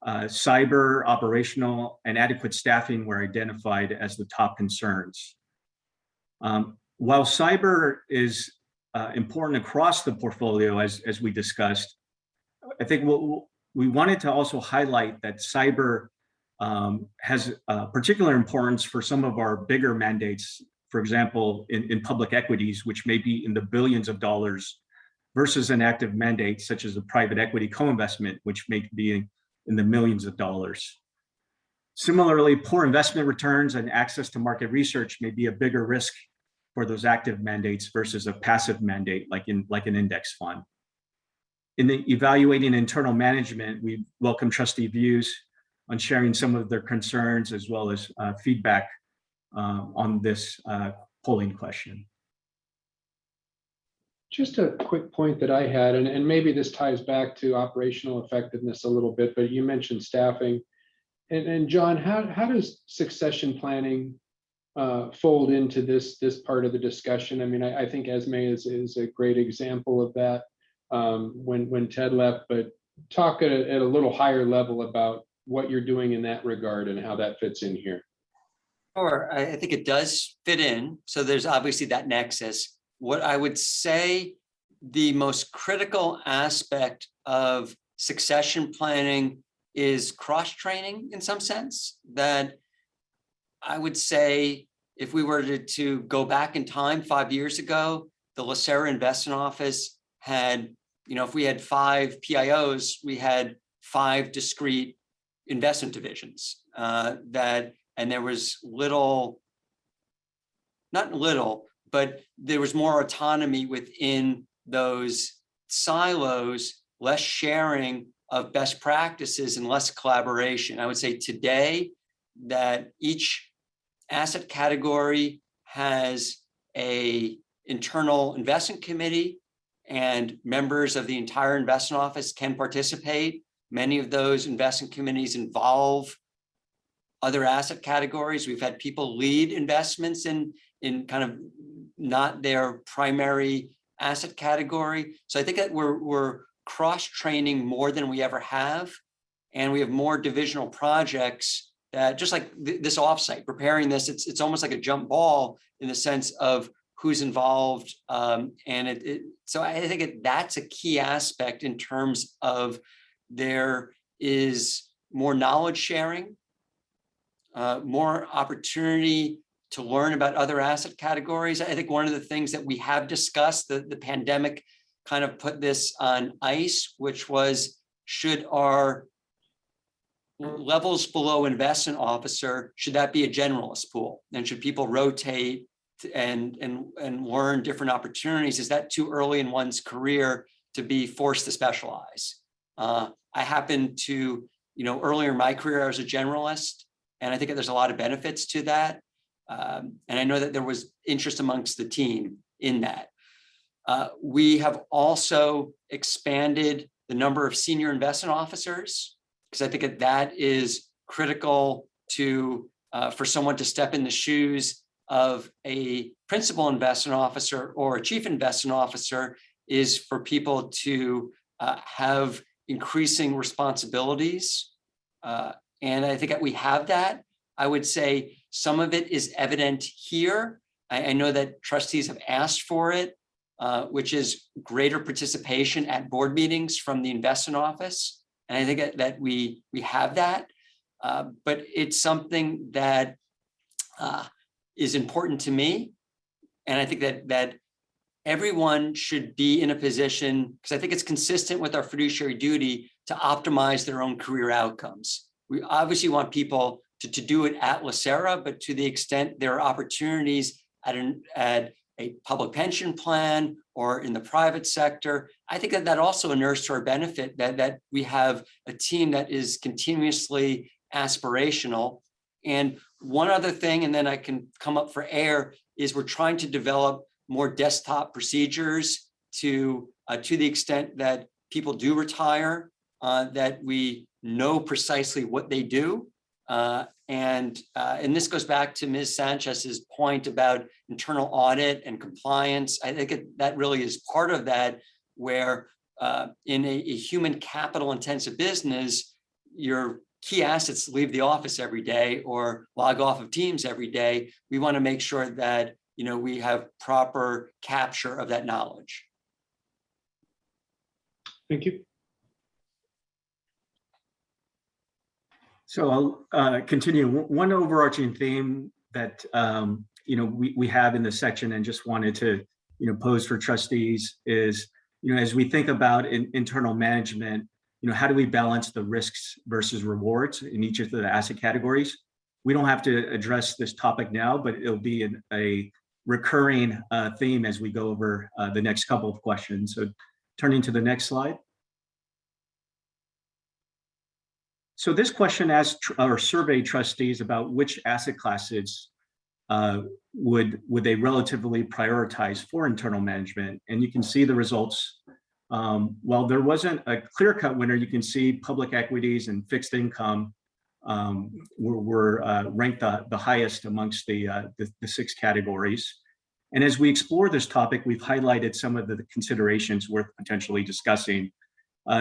cyber, operational, and adequate staffing were identified as the top concerns. While cyber is important across the portfolio, as we discussed, I think we wanted to also highlight that cyber has particular importance for some of our bigger mandates, for example, in public equities, which may be in the billions of dollars versus an active mandate such as a private equity co-investment, which may be in the millions of dollars. Similarly, poor investment returns and access to market research may be a bigger risk for those active mandates versus a passive mandate like an index fund. In the evaluating internal management, we welcome trustee views on sharing some of their concerns as well as feedback on this polling question. Just a quick point that I had, and maybe this ties back to operational effectiveness a little bit, but you mentioned staffing. And John, how does succession planning fold into this part of the discussion? I mean, I think Esme is a great example of that when Ted left, but talk at a little higher level about what you're doing in that regard and how that fits in here. Sure, I think it does fit in. So there's obviously that nexus. What I would say the most critical aspect of succession planning is cross-training in some sense. That I would say if we were to go back in time 5 years ago, the LACERA investment office had, if we had 5 PIOs, we had 5 discrete investment divisions and there was but there was more autonomy within those silos, less sharing of best practices and less collaboration. I would say today that each asset category has an internal investment committee and members of the entire investment office can participate. Many of those investment committees involve other asset categories. We've had people lead investments in in kind of not their primary asset category. So I think that we're cross-training more than we ever have. And we have more divisional projects that, just like this offsite, preparing this, it's almost like a jump ball in the sense of who's involved. So I think that's a key aspect in terms of there is more knowledge sharing, more opportunity to learn about other asset categories. I think one of the things that we have discussed, the pandemic kind of put this on ice, which was, should our levels below investment officer, should that be a generalist pool? And should people rotate and learn different opportunities? Is that too early in one's career to be forced to specialize? I happen to, earlier in my career, I was a generalist, and I think that there's a lot of benefits to that. And I know that there was interest amongst the team in that. We have also expanded the number of senior investment officers, because I think that is critical to for someone to step in the shoes of a principal investment officer or a chief investment officer, is for people to have increasing responsibilities. And I think that we have that. I would say some of it is evident here. I know that trustees have asked for it, which is greater participation at board meetings from the investment office. And I think that we have that, but it's something that is important to me. And I think that everyone should be in a position, because I think it's consistent with our fiduciary duty, to optimize their own career outcomes. We obviously want people to do it at LACERA, but to the extent there are opportunities at a public pension plan or in the private sector, I think that also inures to our benefit, that we have a team that is continuously aspirational. And one other thing, and then I can come up for air, is we're trying to develop more desktop procedures to the extent that people do retire, that we know precisely what they do. And this goes back to Ms. Sanchez's point about internal audit and compliance. I think that really is part of that, where in a human capital intensive business, your key assets leave the office every day or log off of Teams every day. We want to make sure that we have proper capture of that knowledge. Thank you. So I'll continue. One overarching theme that we have in this section, and just wanted to pose for trustees, is as we think about internal management, how do we balance the risks versus rewards in each of the asset categories? We don't have to address this topic now, but it'll be a recurring theme as we go over the next couple of questions. So turning to the next slide. So this question asked or surveyed trustees about which asset classes would they relatively prioritize for internal management, and you can see the results. While there wasn't a clear-cut winner, you can see public equities and fixed income were ranked the highest amongst the 6 categories. And as we explore this topic, we've highlighted some of the considerations worth potentially discussing.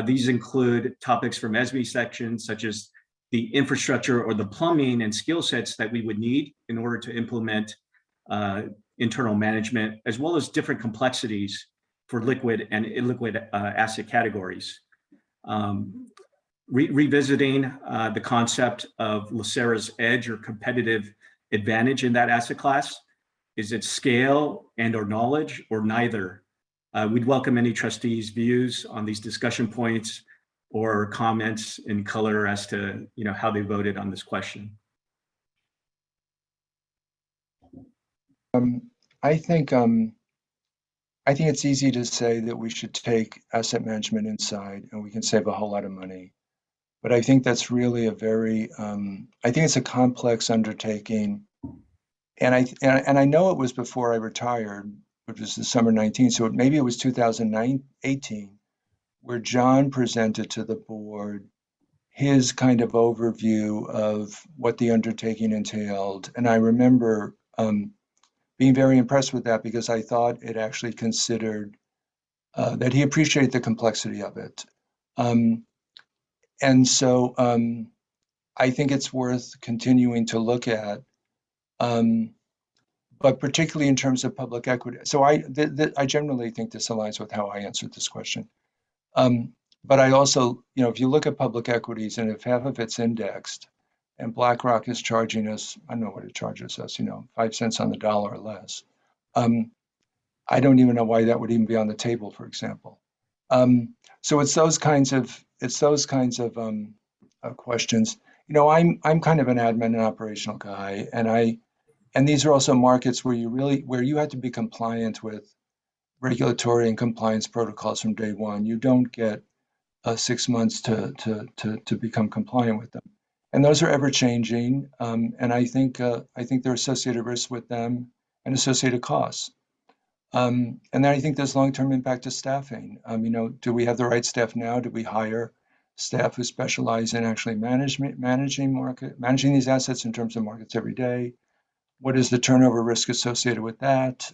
These include topics from ESB sections, such as the infrastructure or the plumbing and skill sets that we would need in order to implement internal management, as well as different complexities for liquid and illiquid asset categories. Revisiting the concept of LACERA's edge or competitive advantage in that asset class. Is it scale and or knowledge, or neither? We'd welcome any trustees' views on these discussion points or comments in color as to how they voted on this question. I think it's easy to say that we should take asset management inside and we can save a whole lot of money. But I think that's really a very, I think it's a complex undertaking. And I know it was before I retired, which was the summer 19, so maybe it was 2018, where John presented to the board his kind of overview of what the undertaking entailed. And I remember being very impressed with that because I thought it actually considered that he appreciated the complexity of it. And so I think it's worth continuing to look at, but particularly in terms of public equity. So I generally think this aligns with how I answered this question. But I also, if you look at public equities and if half of it's indexed and BlackRock is charging us, I don't know what it charges us, 5 cents on the dollar or less. I don't even know why that would even be on the table, for example. So it's those kinds of questions. I'm kind of an admin and operational guy, and these are also markets where you have to be compliant with regulatory and compliance protocols from day one. You don't get 6 months to become compliant with them, and those are ever changing. And I think there are associated risks with them and associated costs. And then I think there's long-term impact to staffing. Do we have the right staff now? Do we hire staff who specialize in actually managing these assets in terms of markets every day? What is the turnover risk associated with that?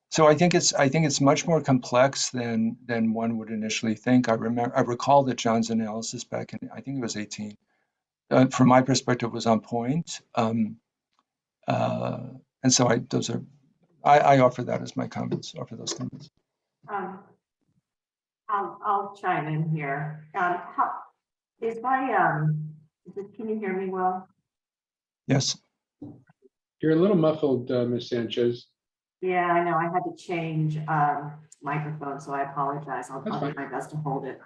So I think it's much more complex than one would initially think. I recall that John's analysis back in, I think it was 18, from my perspective, was on point. And so I offer that as my comments. Offer those comments. I'll chime in here. Can you hear me well? Yes. You're a little muffled, Ms. Sanchez. Yeah, I know. I had to change microphone, so I apologize. I'll do my best to hold it.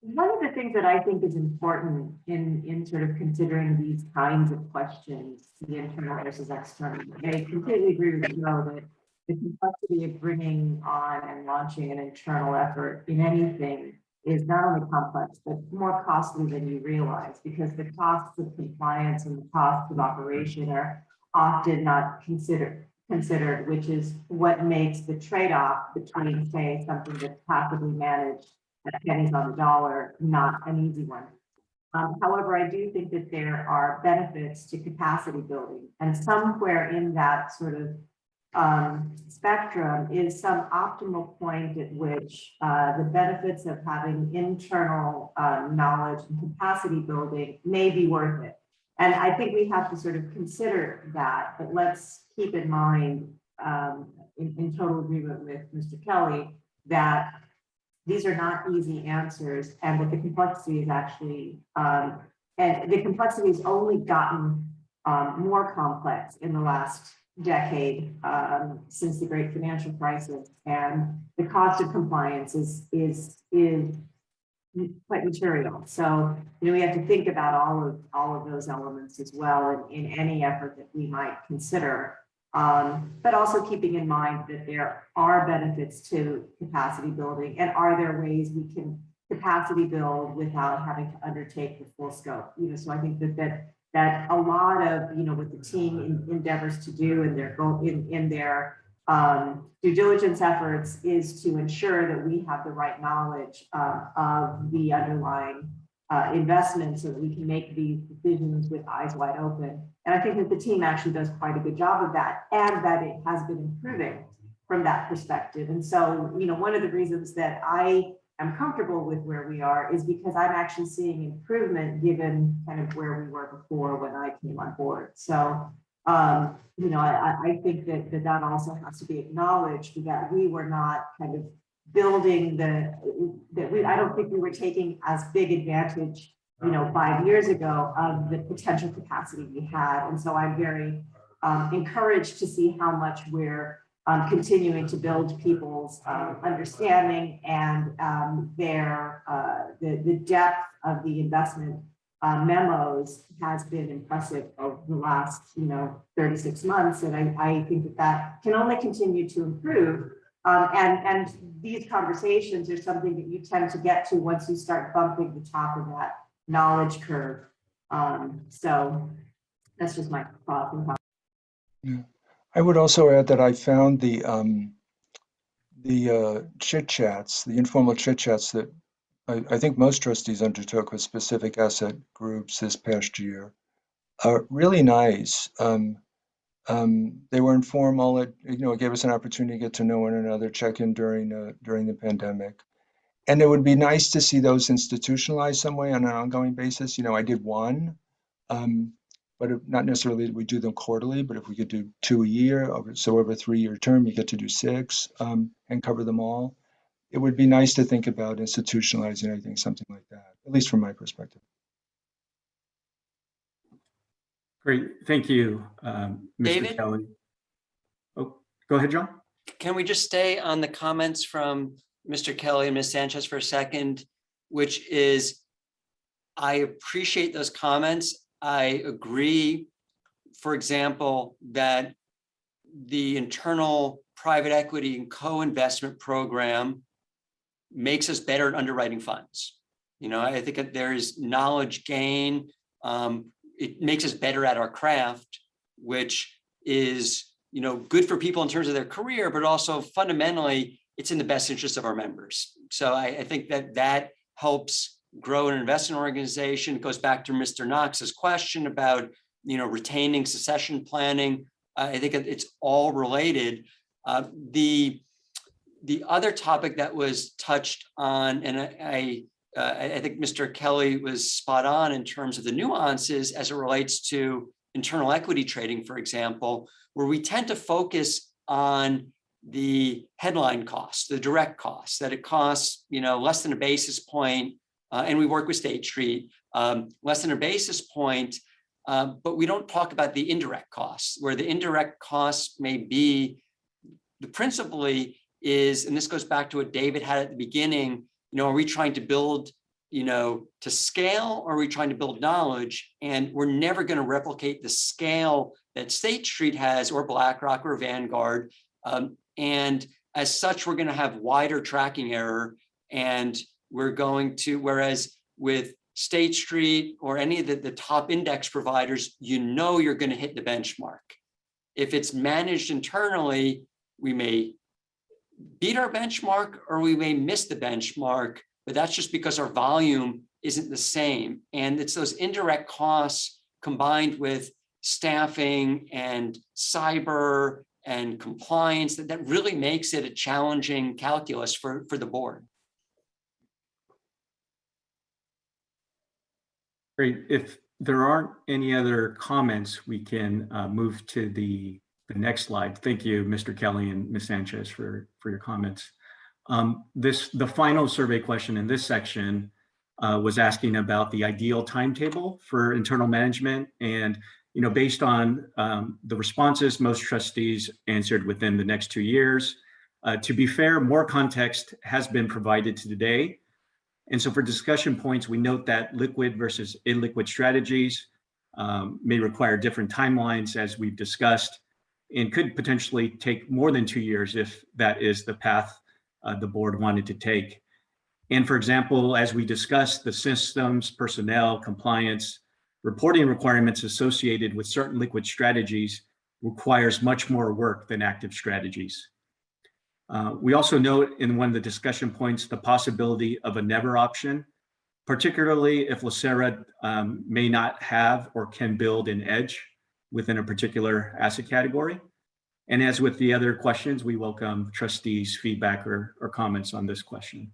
One of the things that I think is important in sort of considering these kinds of questions, the internal versus external, I completely agree with Joe that the complexity of bringing on and launching an internal effort in anything is not only complex, but more costly than you realize, because the costs of compliance and the costs of operation are often not considered, which is what makes the trade-off between, say, something that's passively managed at pennies on the dollar not an easy one. However, I do think that there are benefits to capacity building, and somewhere in that sort of spectrum is some optimal point at which the benefits of having internal knowledge and capacity building may be worth it. And I think we have to sort of consider that, but let's keep in mind, in total agreement with Mr. Kelly, that these are not easy answers, and that the complexity is actually, and the complexity has only gotten more complex in the last decade since the great financial crisis, and the cost of compliance is quite material. So we have to think about all of those elements as well in any effort that we might consider. But also keeping in mind that there are benefits to capacity building, and are there ways we can capacity build without having to undertake the full scope. So I think that a lot of what the team endeavors to do in their due diligence efforts is to ensure that we have the right knowledge of the underlying investments so that we can make these decisions with eyes wide open. And I think that the team actually does quite a good job of that, and that it has been improving from that perspective. And so, one of the reasons that I am comfortable with where we are is because I'm actually seeing improvement given kind of where we were before when I came on board. So, I think that also has to be acknowledged, that we were not kind of building I don't think we were taking as big advantage, 5 years ago of the potential capacity we had. And so I'm very encouraged to see how much we're continuing to build people's understanding and the depth of the investment memos has been impressive over the last 36 months, and I think that can only continue to improve. And these conversations are something that you tend to get to once you start bumping the top of that knowledge curve. So that's just my thought. Yeah. I would also add that I found the chit chats, the informal chit chats that I think most trustees undertook with specific asset groups this past year, really nice. They were informal. It gave us an opportunity to get to know one another, check in during the pandemic. And it would be nice to see those institutionalized some way on an ongoing basis. I did one, but not necessarily that we do them quarterly, but if we could do 2 a year, over a 3-year term, you get to do 6 and cover them all. It would be nice to think about institutionalizing, I think, something like that, at least from my perspective. Great, thank you, Mr. David? Kelly. Oh, go ahead, John. Can we just stay on the comments from Mr. Kelly and Ms. Sanchez for a second, which is, I appreciate those comments. I agree, for example, that the internal private equity and co-investment program makes us better at underwriting funds. I think that there's knowledge gain. It makes us better at our craft, which is, good for people in terms of their career, but also fundamentally, it's in the best interest of our members. So I think that helps grow an investment organization. It goes back to Mr. Knox's question about, retaining succession planning. I think it's all related. The other topic that was touched on, and I think Mr. Kelly was spot on in terms of the nuances as it relates to internal equity trading, for example, where we tend to focus on the headline costs, the direct costs, that it costs, less than a basis point, and we work with State Street, less than a basis point, but we don't talk about the indirect costs, where the indirect costs may be, the principally is, and this goes back to what David had at the beginning, are we trying to build, to scale, or are we trying to build knowledge? And we're never going to replicate the scale that State Street has, or BlackRock, or Vanguard. And as such, we're going to have wider tracking error. And we're going to, whereas with State Street or any of the top index providers, you're going to hit the benchmark. If it's managed internally, we may beat our benchmark or we may miss the benchmark, but that's just because our volume isn't the same. And it's those indirect costs combined with staffing and cyber and compliance that really makes it a challenging calculus for the board. Great. If there aren't any other comments, we can move to the next slide. Thank you, Mr. Kelly and Ms. Sanchez, for your comments. The final survey question in this section was asking about the ideal timetable for internal management. And based on the responses, most trustees answered within the next 2 years. To be fair, more context has been provided today. And so for discussion points, we note that liquid versus illiquid strategies may require different timelines, as we've discussed, and could potentially take more than 2 years if that is the path the board wanted to take. And for example, as we discussed, the systems, personnel, compliance, reporting requirements associated with certain liquid strategies requires much more work than active strategies. We also note in one of the discussion points the possibility of a never option, particularly if LACERA may not have or can build an edge within a particular asset category. And as with the other questions, we welcome trustees' feedback or comments on this question.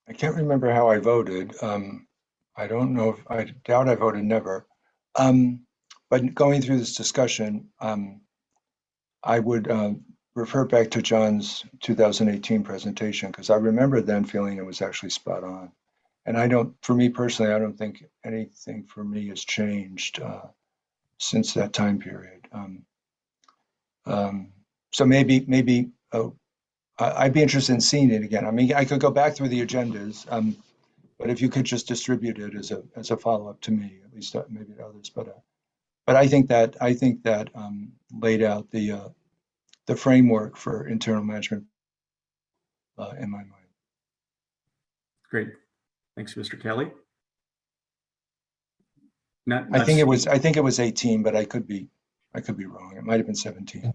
I can't remember how I voted. I don't know if I doubt I voted never. But going through this discussion, I would refer back to John's 2018 presentation, because I remember then feeling it was actually spot on. And for me personally, I don't think anything for me has changed since that time period. So maybe I'd be interested in seeing it again. I mean, I could go back through the agendas, but if you could just distribute it as a follow-up to me, at least maybe to others. But I think that laid out the framework for internal management in my mind. Great, thanks, Mr. Kelly. I think it was 18, but I could be wrong. It might have been 17.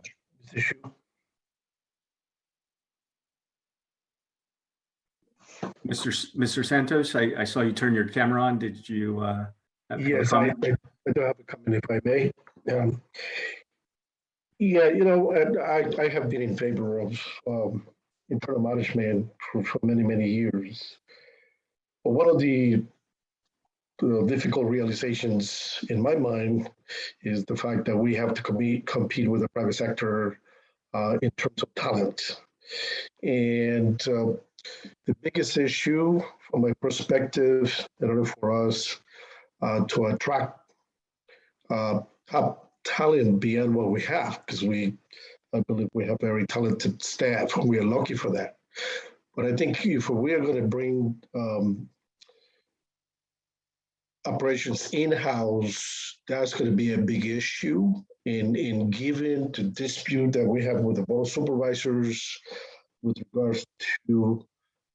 Mr. Santos, I saw you turn your camera on. Did you have a Yes, I comment? do have a comment if I may. Yeah, you know, and I have been in favor of internal management for many, many years. But one of the difficult realizations in my mind is the fact that we have to compete with the private sector in terms of talent. And the biggest issue, from my perspective, in order for us to attract top talent beyond what we have, because I believe we have very talented staff. We are lucky for that. But I think if we are going to bring operations in-house, that's going to be a big issue in given the dispute that we have with the board of supervisors with regards to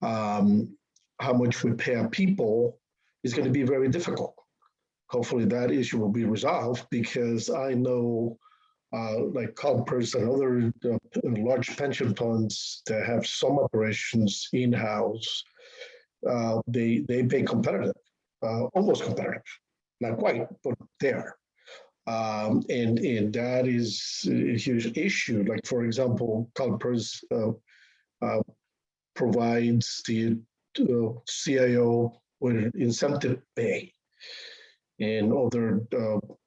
how much we pay our people is going to be very difficult. Hopefully that issue will be resolved, because I know like CalPERS and other large pension funds that have some operations in-house, they pay competitive, almost competitive, not quite, but there. And that is a huge issue. Like, for example, CalPERS provides the CIO with incentive pay and other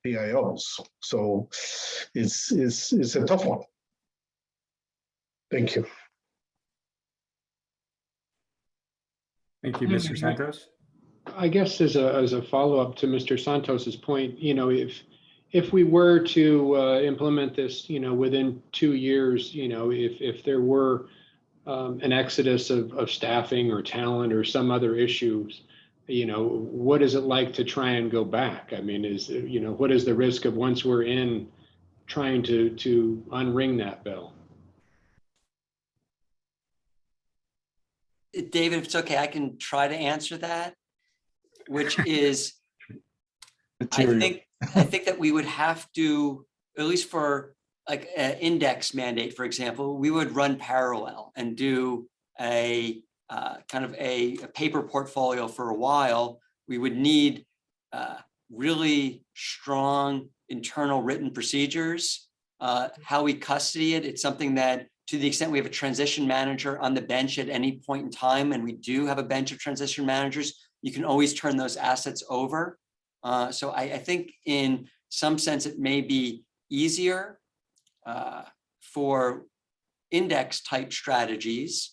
PIOs. So it's a tough one. Thank you. Thank you, Mr. Santos. I guess as a follow-up to Mr. Santos's point, you know, if we were to implement this, you know, within 2 years, you know, if there were an exodus of staffing or talent or some other issues, you know, what is it like to try and go back? I mean, you know, what is the risk of, once we're in, trying to unring that bell? David, if it's okay, I can try to answer that, which is, Material. I think that we would have to, at least for like an index mandate, for example, we would run parallel and do a kind of a paper portfolio for a while. We would need really strong internal written procedures. How we custody it, it's something that, to the extent we have a transition manager on the bench at any point in time, and we do have a bench of transition managers, you can always turn those assets over. So I think in some sense it may be easier for index type strategies.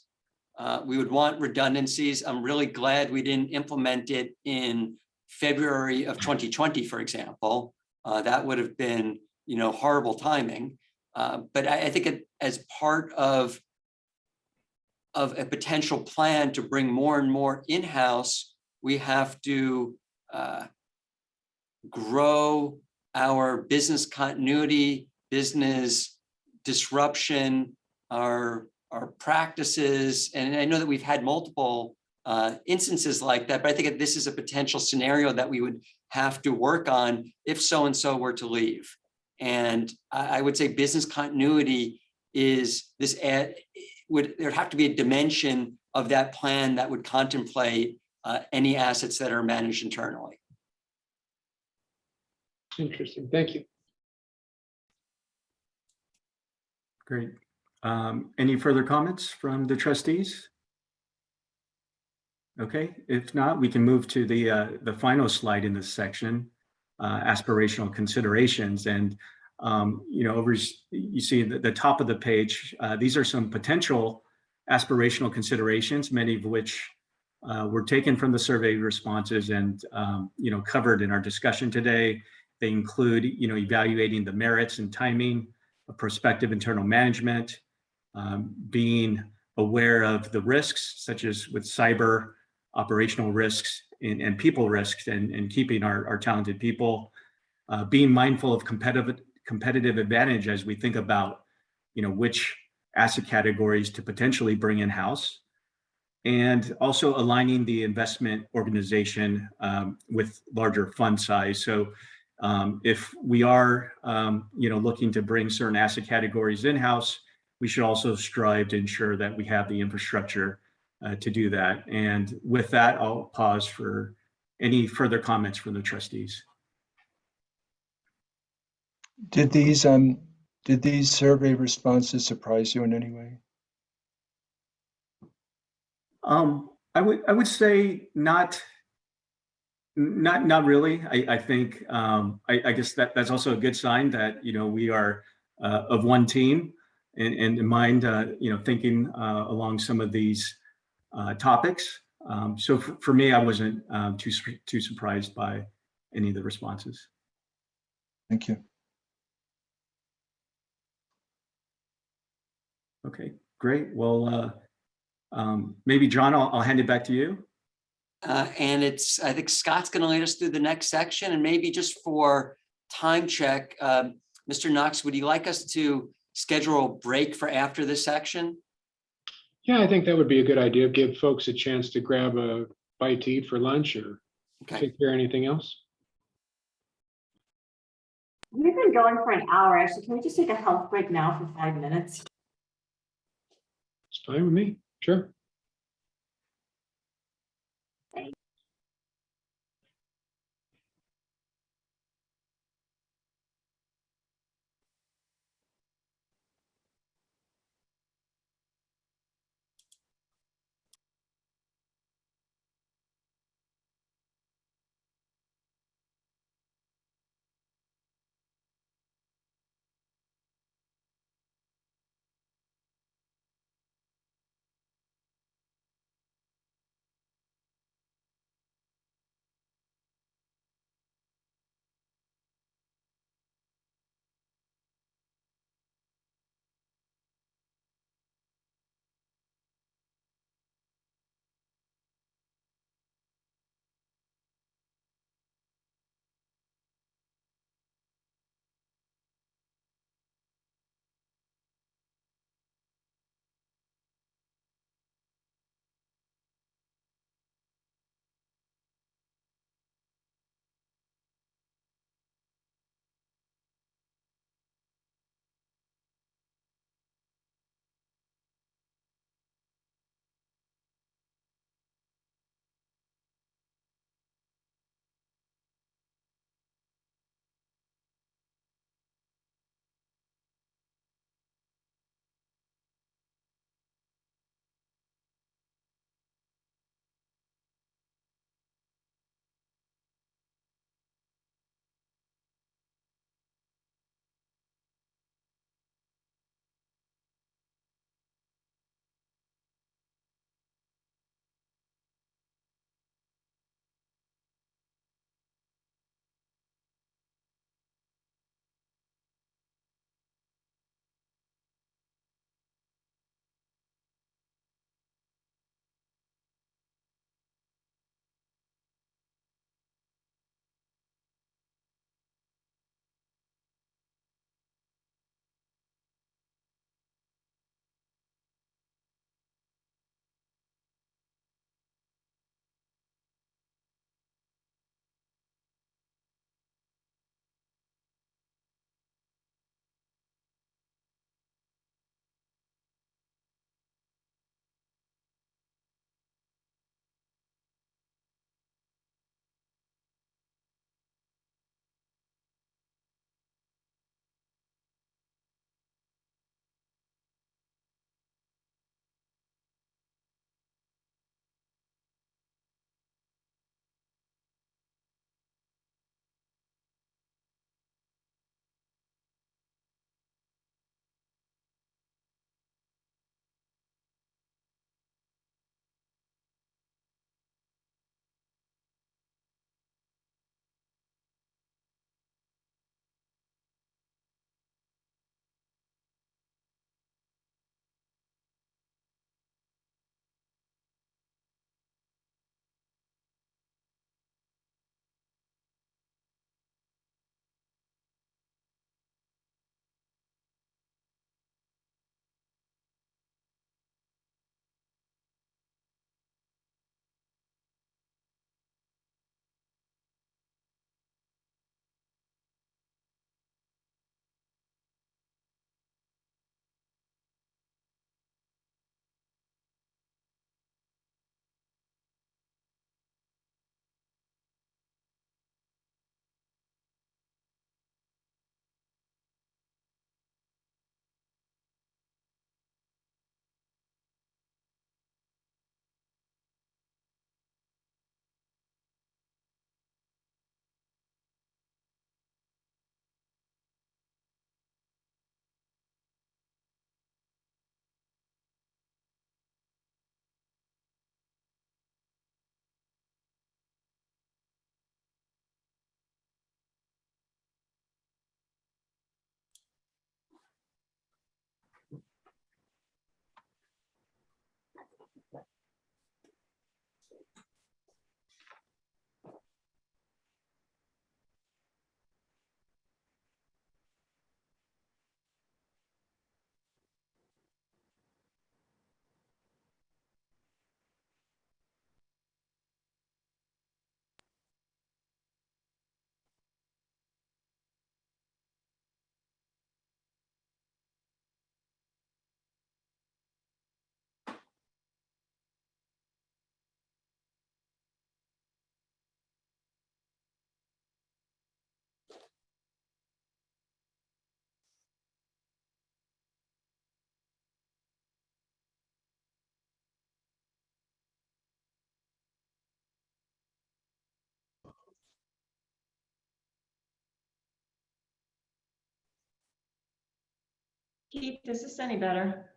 We would want redundancies. I'm really glad we didn't implement it in February of 2020, for example. That would have been, you know, horrible timing. But I think as part of a potential plan to bring more and more in-house, we have to grow our business continuity, business disruption, our practices. And I know that we've had multiple instances like that, but I think that this is a potential scenario that we would have to work on if so-and-so were to leave. And I would say business continuity is this, there'd have to be a dimension of that plan that would contemplate any assets that are managed internally. Interesting. Thank you. Great. Any further comments from the trustees? Okay, if not, we can move to the final slide in this section, aspirational considerations. And you know, you see the top of the page, these are some potential aspirational considerations, many of which were taken from the survey responses and you know, covered in our discussion today. They include, you know, evaluating the merits and timing of prospective internal management, being aware of the risks, such as with cyber, operational risks, and people risks, and keeping our talented people, being mindful of competitive advantage as we think about, you know, which asset categories to potentially bring in-house, and also aligning the investment organization with larger fund size. So if we are, you know, looking to bring certain asset categories in-house, we should also strive to ensure that we have the infrastructure to do that. And with that, I'll pause for any further comments from the trustees. Did these survey responses surprise you in any way? I would say not really. I think I guess that's also a good sign that we are of one team and in mind thinking along some of these topics. So for me, I wasn't too surprised by any of the responses. Thank you. Okay, great. Well, maybe John, I'll hand it back to you. And I think Scott's going to lead us through the next section, and maybe just for time check, Mr. Knox, would you like us to schedule a break for after this section? Yeah, I think that would be a good idea. Give folks a chance to grab a bite to eat for lunch or Okay. take care of anything else. We've been going for an hour. Actually, can we just take a health break now for 5 minutes? It's fine with me. Sure. Keith, is this any better?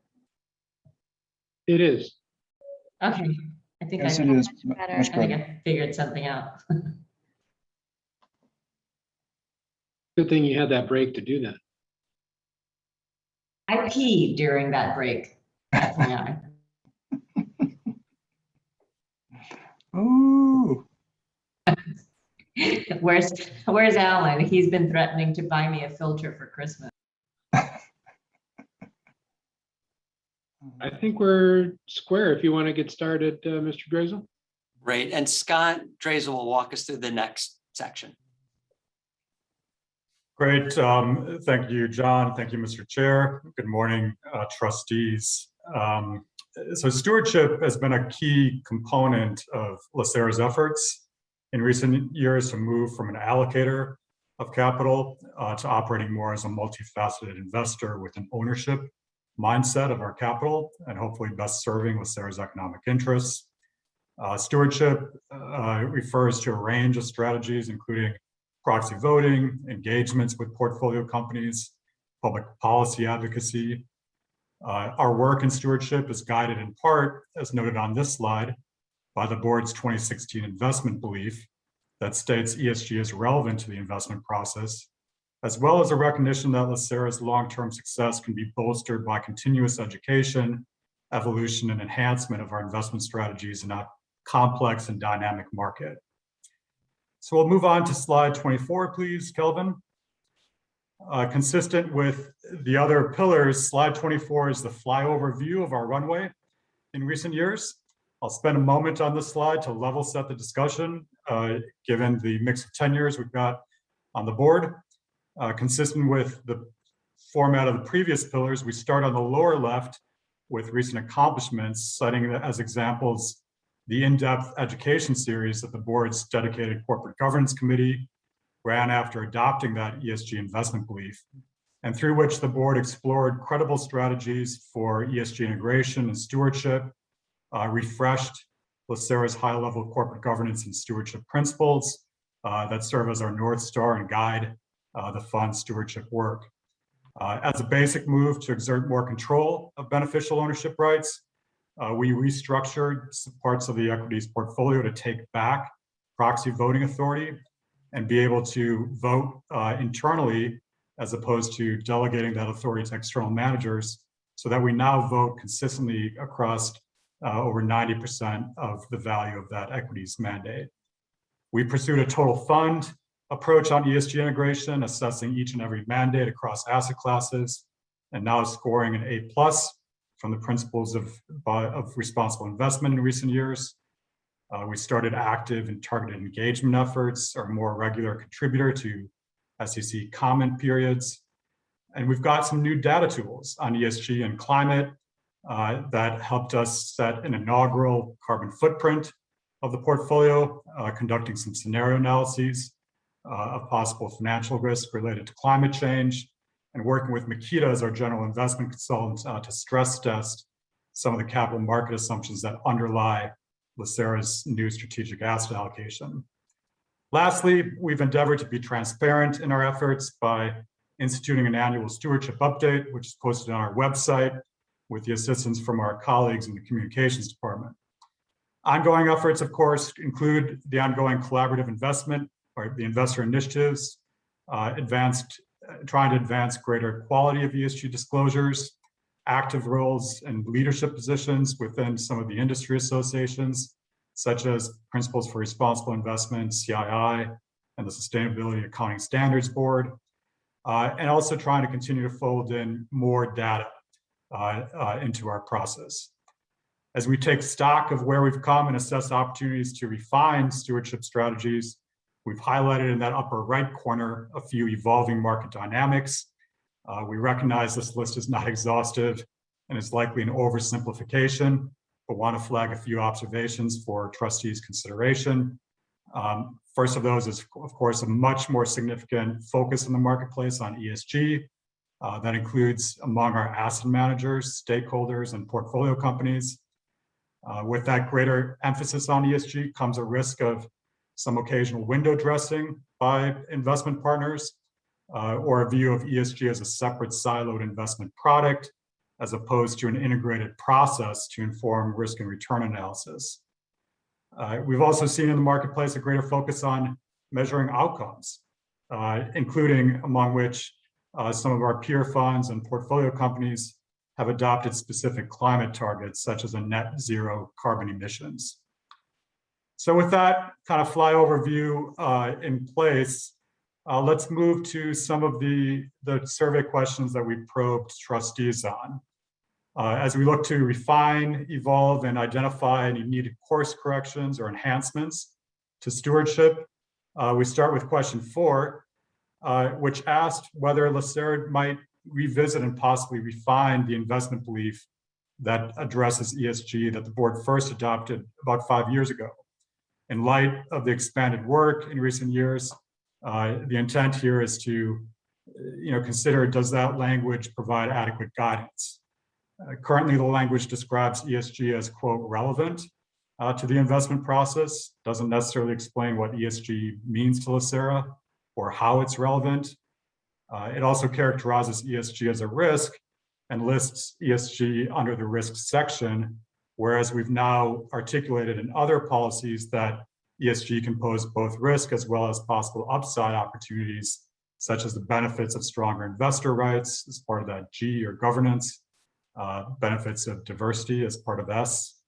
It is. Okay, I think Yes, I, it is better. I much think better. I figured something out. Good thing you had that break to do that. I peed during that break, FYI. Ooh, Where's Alan? He's been threatening to buy me a filter for Christmas. I think we're square. If you want to get started, Mr. Drazel. Great. And Scott Drazel will walk us through the next section. Great. Thank you, John. Thank you, Mr. Chair. Good morning, trustees. So stewardship has been a key component of LACERA's efforts in recent years to move from an allocator of capital to operating more as a multifaceted investor with an ownership mindset of our capital and hopefully best serving LACERA's economic interests. Stewardship refers to a range of strategies, including proxy voting, engagements with portfolio companies, public policy advocacy. Our work in stewardship is guided in part, as noted on this slide, by the board's 2016 investment belief that states ESG is relevant to the investment process, as well as a recognition that LACERA's long-term success can be bolstered by continuous education, evolution, and enhancement of our investment strategies in a complex and dynamic market. So we'll move on to slide 24, please, Kelvin. Consistent with the other pillars, slide 24 is the flyover view of our runway in recent years. I'll spend a moment on this slide to level set the discussion, given the mix of tenures we've got on the board. Consistent with the format of the previous pillars, we start on the lower left with recent accomplishments, citing as examples the in-depth education series that the board's dedicated corporate governance committee ran after adopting that ESG investment belief, and through which the board explored credible strategies for ESG integration and stewardship, refreshed LACERA's high-level corporate governance and stewardship principles that serve as our North Star and guide the fund's stewardship work. As a basic move to exert more control of beneficial ownership rights, we restructured parts of the equities portfolio to take back proxy voting authority and be able to vote internally as opposed to delegating that authority to external managers, so that we now vote consistently across over 90% of the value of that equities mandate. We pursued a total fund approach on ESG integration, assessing each and every mandate across asset classes, and now scoring an A+ from the principles of responsible investment in recent years. We started active and targeted engagement efforts, are a more regular contributor to SEC comment periods. And we've got some new data tools on ESG and climate that helped us set an inaugural carbon footprint of the portfolio, conducting some scenario analyses of possible financial risk related to climate change, and working with Makita as our general investment consultant to stress test some of the capital market assumptions that underlie LACERA's new strategic asset allocation. Lastly, we've endeavored to be transparent in our efforts by instituting an annual stewardship update, which is posted on our website with the assistance from our colleagues in the communications department. Ongoing efforts, of course, include the ongoing collaborative investment, or the investor initiatives, trying to advance greater quality of ESG disclosures, active roles and leadership positions within some of the industry associations, such as Principles for Responsible Investment, CII, and the Sustainability Accounting Standards Board, and also trying to continue to fold in more data into our process. As we take stock of where we've come and assess opportunities to refine stewardship strategies, we've highlighted in that upper right corner a few evolving market dynamics. We recognize this list is not exhaustive and is likely an oversimplification, but want to flag a few observations for trustees' consideration. First of those is, of course, a much more significant focus in the marketplace on ESG. That includes among our asset managers, stakeholders, and portfolio companies. With that greater emphasis on ESG comes a risk of some occasional window dressing by investment partners, or a view of ESG as a separate siloed investment product, as opposed to an integrated process to inform risk and return analysis. We've also seen in the marketplace a greater focus on measuring outcomes, including among which some of our peer funds and portfolio companies have adopted specific climate targets, such as a net zero carbon emissions. So with that kind of flyover view in place, let's move to some of the survey questions that we probed trustees on. As we look to refine, evolve, and identify any needed course corrections or enhancements to stewardship, we start with question 4, which asked whether LACERA might revisit and possibly refine the investment belief that addresses ESG that the board first adopted about 5 years ago. In light of the expanded work in recent years, the intent here is to consider, does that language provide adequate guidance? Currently, the language describes ESG as, quote, relevant to the investment process, doesn't necessarily explain what ESG means to LACERA or how it's relevant. It also characterizes ESG as a risk and lists ESG under the risk section, whereas we've now articulated in other policies that ESG can pose both risk as well as possible upside opportunities, such as the benefits of stronger investor rights as part of that G, or governance, benefits of diversity as part of S,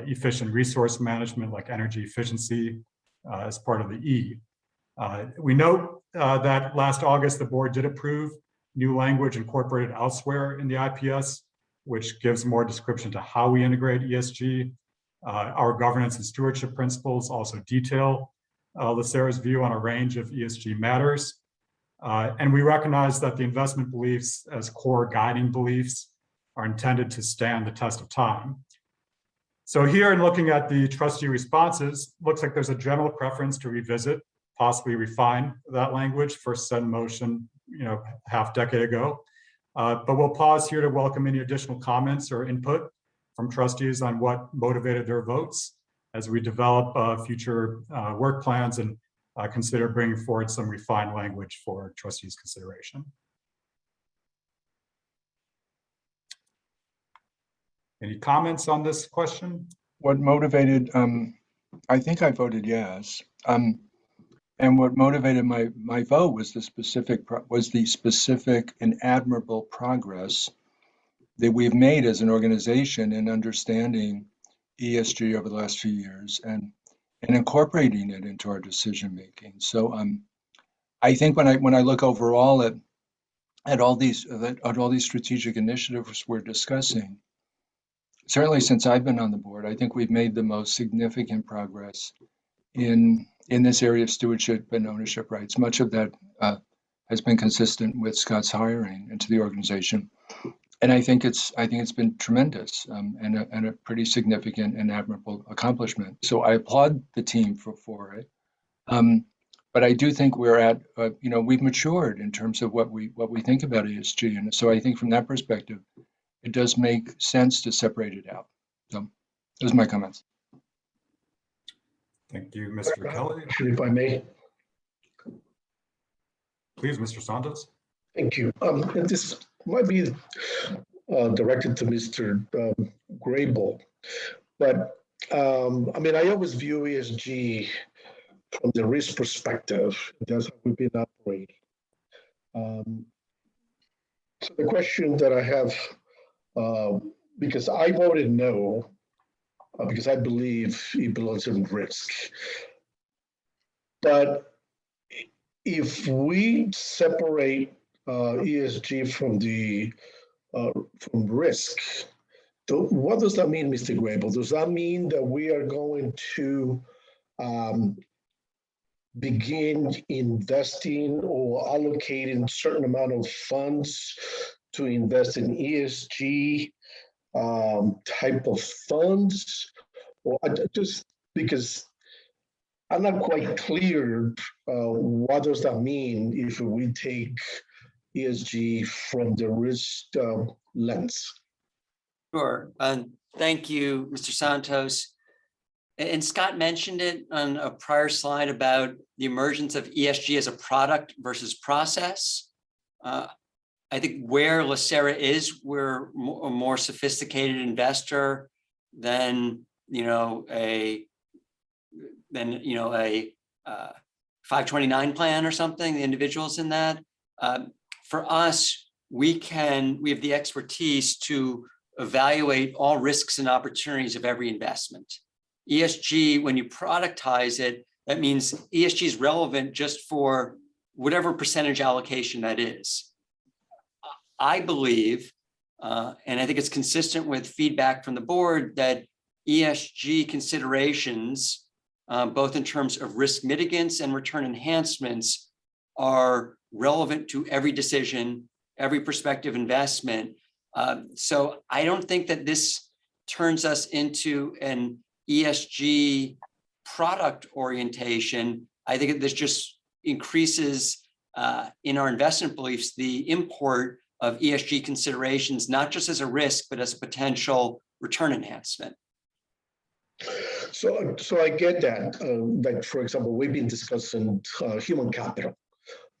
efficient resource management like energy efficiency as part of the E. We note that last August, the board did approve new language incorporated elsewhere in the IPS, which gives more description to how we integrate ESG. Our governance and stewardship principles also detail LACERA's view on a range of ESG matters. And we recognize that the investment beliefs as core guiding beliefs are intended to stand the test of time. So here, in looking at the trustee responses, looks like there's a general preference to revisit, possibly refine that language, first set in motion, half decade ago. But we'll pause here to welcome any additional comments or input from trustees on what motivated their votes as we develop future work plans and consider bringing forward some refined language for trustees' consideration. Any comments on this question? What motivated, I think I voted yes. And what motivated my vote was the specific and admirable progress that we've made as an organization in understanding ESG over the last few years and incorporating it into our decision making. So I think when I look overall at all these strategic initiatives we're discussing, certainly since I've been on the board, I think we've made the most significant progress in this area of stewardship and ownership rights. Much of that has been consistent with Scott's hiring into the organization, and I think it's been tremendous and a pretty significant and admirable accomplishment. So I applaud the team for it. But I do think we're at we've matured in terms of what we think about ESG, and so I think from that perspective, it does make sense to separate it out. So those are my comments. Thank you, Mr. Kelly. If I may. Please, Mr. Santos. Thank you. And this might be directed to Mr. Grable, but I always view ESG from the risk perspective. That's how we've been operating. So the question that I have, because I voted no, because I believe it belongs in risk. But if we separate ESG from risk, what does that mean, Mr. Grable? Does that mean that we are going to begin investing or allocating a certain amount of funds to invest in ESG type of funds? Or just because I'm not quite clear what does that mean if we take ESG from the risk lens? Sure. Thank you, Mr. Santos. And Scott mentioned it on a prior slide about the emergence of ESG as a product versus process. I think where LACERA is, we're a more sophisticated investor than a 529 plan or something. The individuals in that. For us, we have the expertise to evaluate all risks and opportunities of every investment. ESG, when you productize it, that means ESG is relevant just for whatever percentage allocation that is. I believe, and I think it's consistent with feedback from the board, that ESG considerations, both in terms of risk mitigants and return enhancements, are relevant to every decision, every prospective investment. So I don't think that this turns us into an ESG product orientation. I think this just increases in our investment beliefs the import of ESG considerations, not just as a risk, but as a potential return enhancement. So I get that. Like, for example, we've been discussing human capital.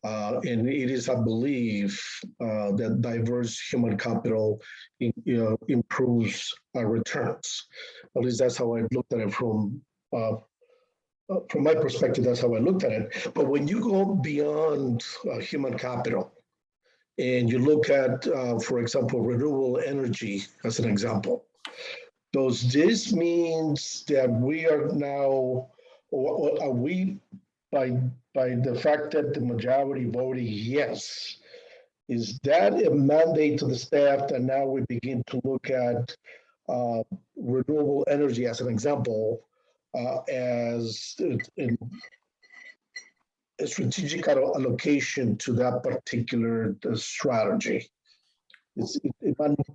And it is, I believe, that diverse human capital improves our returns. At least that's how I looked at it from my perspective. That's how I looked at it. But when you go beyond human capital and you look at, for example, renewable energy as an example, does this means that we are now, or are we, by the fact that the majority voted yes, is that a mandate to the staff that now we begin to look at renewable energy as an example as a strategic allocation to that particular strategy?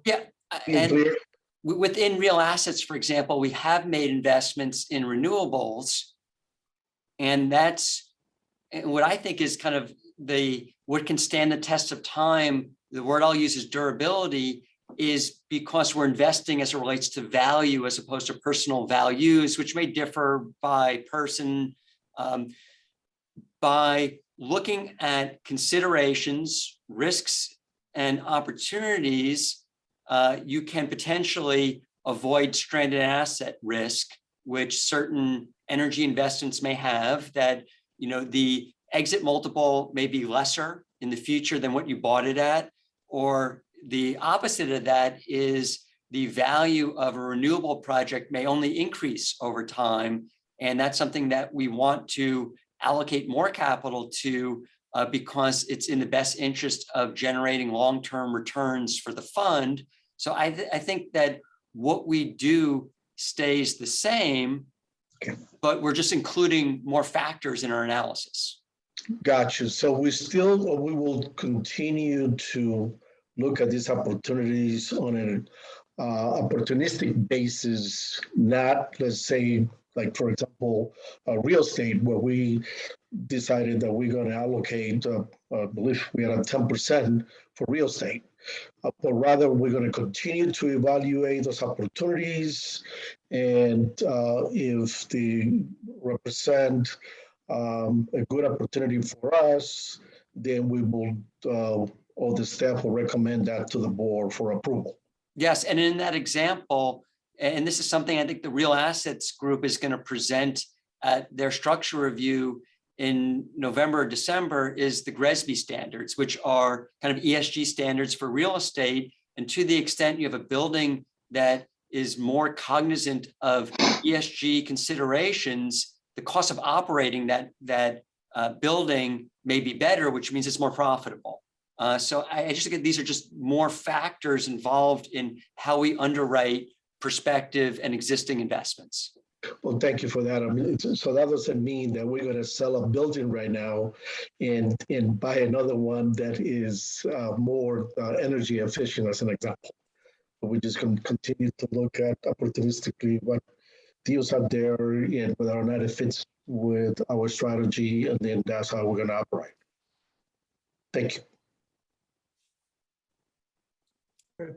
Yeah, and clear? Within real assets, for example, we have made investments in renewables, and that's what I think is kind of what can stand the test of time. The word I'll use is durability, is because we're investing as it relates to value as opposed to personal values, which may differ by person. By looking at considerations, risks, and opportunities, you can potentially avoid stranded asset risk, which certain energy investments may have, that the exit multiple may be lesser in the future than what you bought it at, or the opposite of that is the value of a renewable project may only increase over time. And that's something that we want to allocate more capital to because it's in the best interest of generating long-term returns for the fund. So I think that what we do stays the same, but we're just including more factors in our analysis. Gotcha. So we will continue to look at these opportunities on an opportunistic basis, not, let's say, like, for example, real estate, where we decided that we're going to allocate, I believe we had 10% for real estate. But rather, we're going to continue to evaluate those opportunities, and if they represent a good opportunity for us, then we will, or the staff will recommend that to the board for approval. Yes, and in that example, and this is something I think the Real Assets Group is going to present at their structure review in November or December, is the GRESB standards, which are kind of ESG standards for real estate. And to the extent you have a building that is more cognizant of ESG considerations, the cost of operating that building may be better, which means it's more profitable. So I just think that these are just more factors involved in how we underwrite prospective and existing investments. Well, thank you for that. I mean, so that doesn't mean that we're going to sell a building right now and buy another one that is more energy efficient, as an example. We're just going to continue to look at opportunistically what deals out there and whether or not it fits with our strategy, and then that's how we're going to operate. Thank you.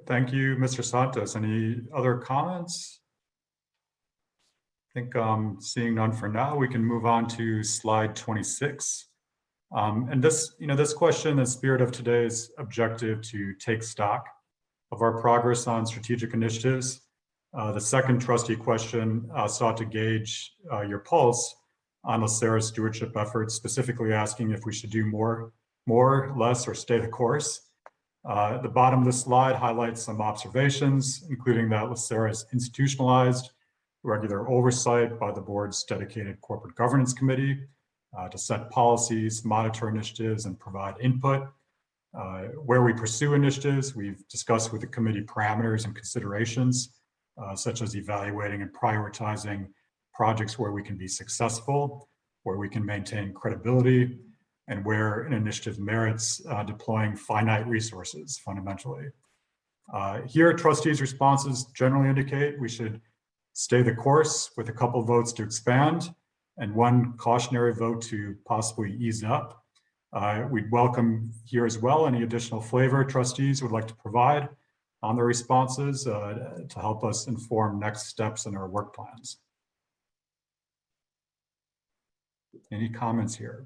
Thank you, Mr. Santos. Any other comments? think seeing none for now, we can move on to slide 26. And this, this question, the spirit of today's objective to take stock of our progress on strategic initiatives. The second trustee question sought to gauge your pulse on LACERA's stewardship efforts, specifically asking if we should do more, less, or stay the course. The bottom of the slide highlights some observations, including that LACERA is institutionalized regular oversight by the board's dedicated corporate governance committee to set policies, monitor initiatives, and provide input. Where we pursue initiatives, we've discussed with the committee parameters and considerations, such as evaluating and prioritizing projects where we can be successful, where we can maintain credibility, and where an initiative merits deploying finite resources fundamentally. Here, trustees' responses generally indicate we should stay the course with a couple votes to expand and one cautionary vote to possibly ease up. We'd welcome here as well any additional flavor trustees would like to provide on the responses to help us inform next steps in our work plans. Any comments here?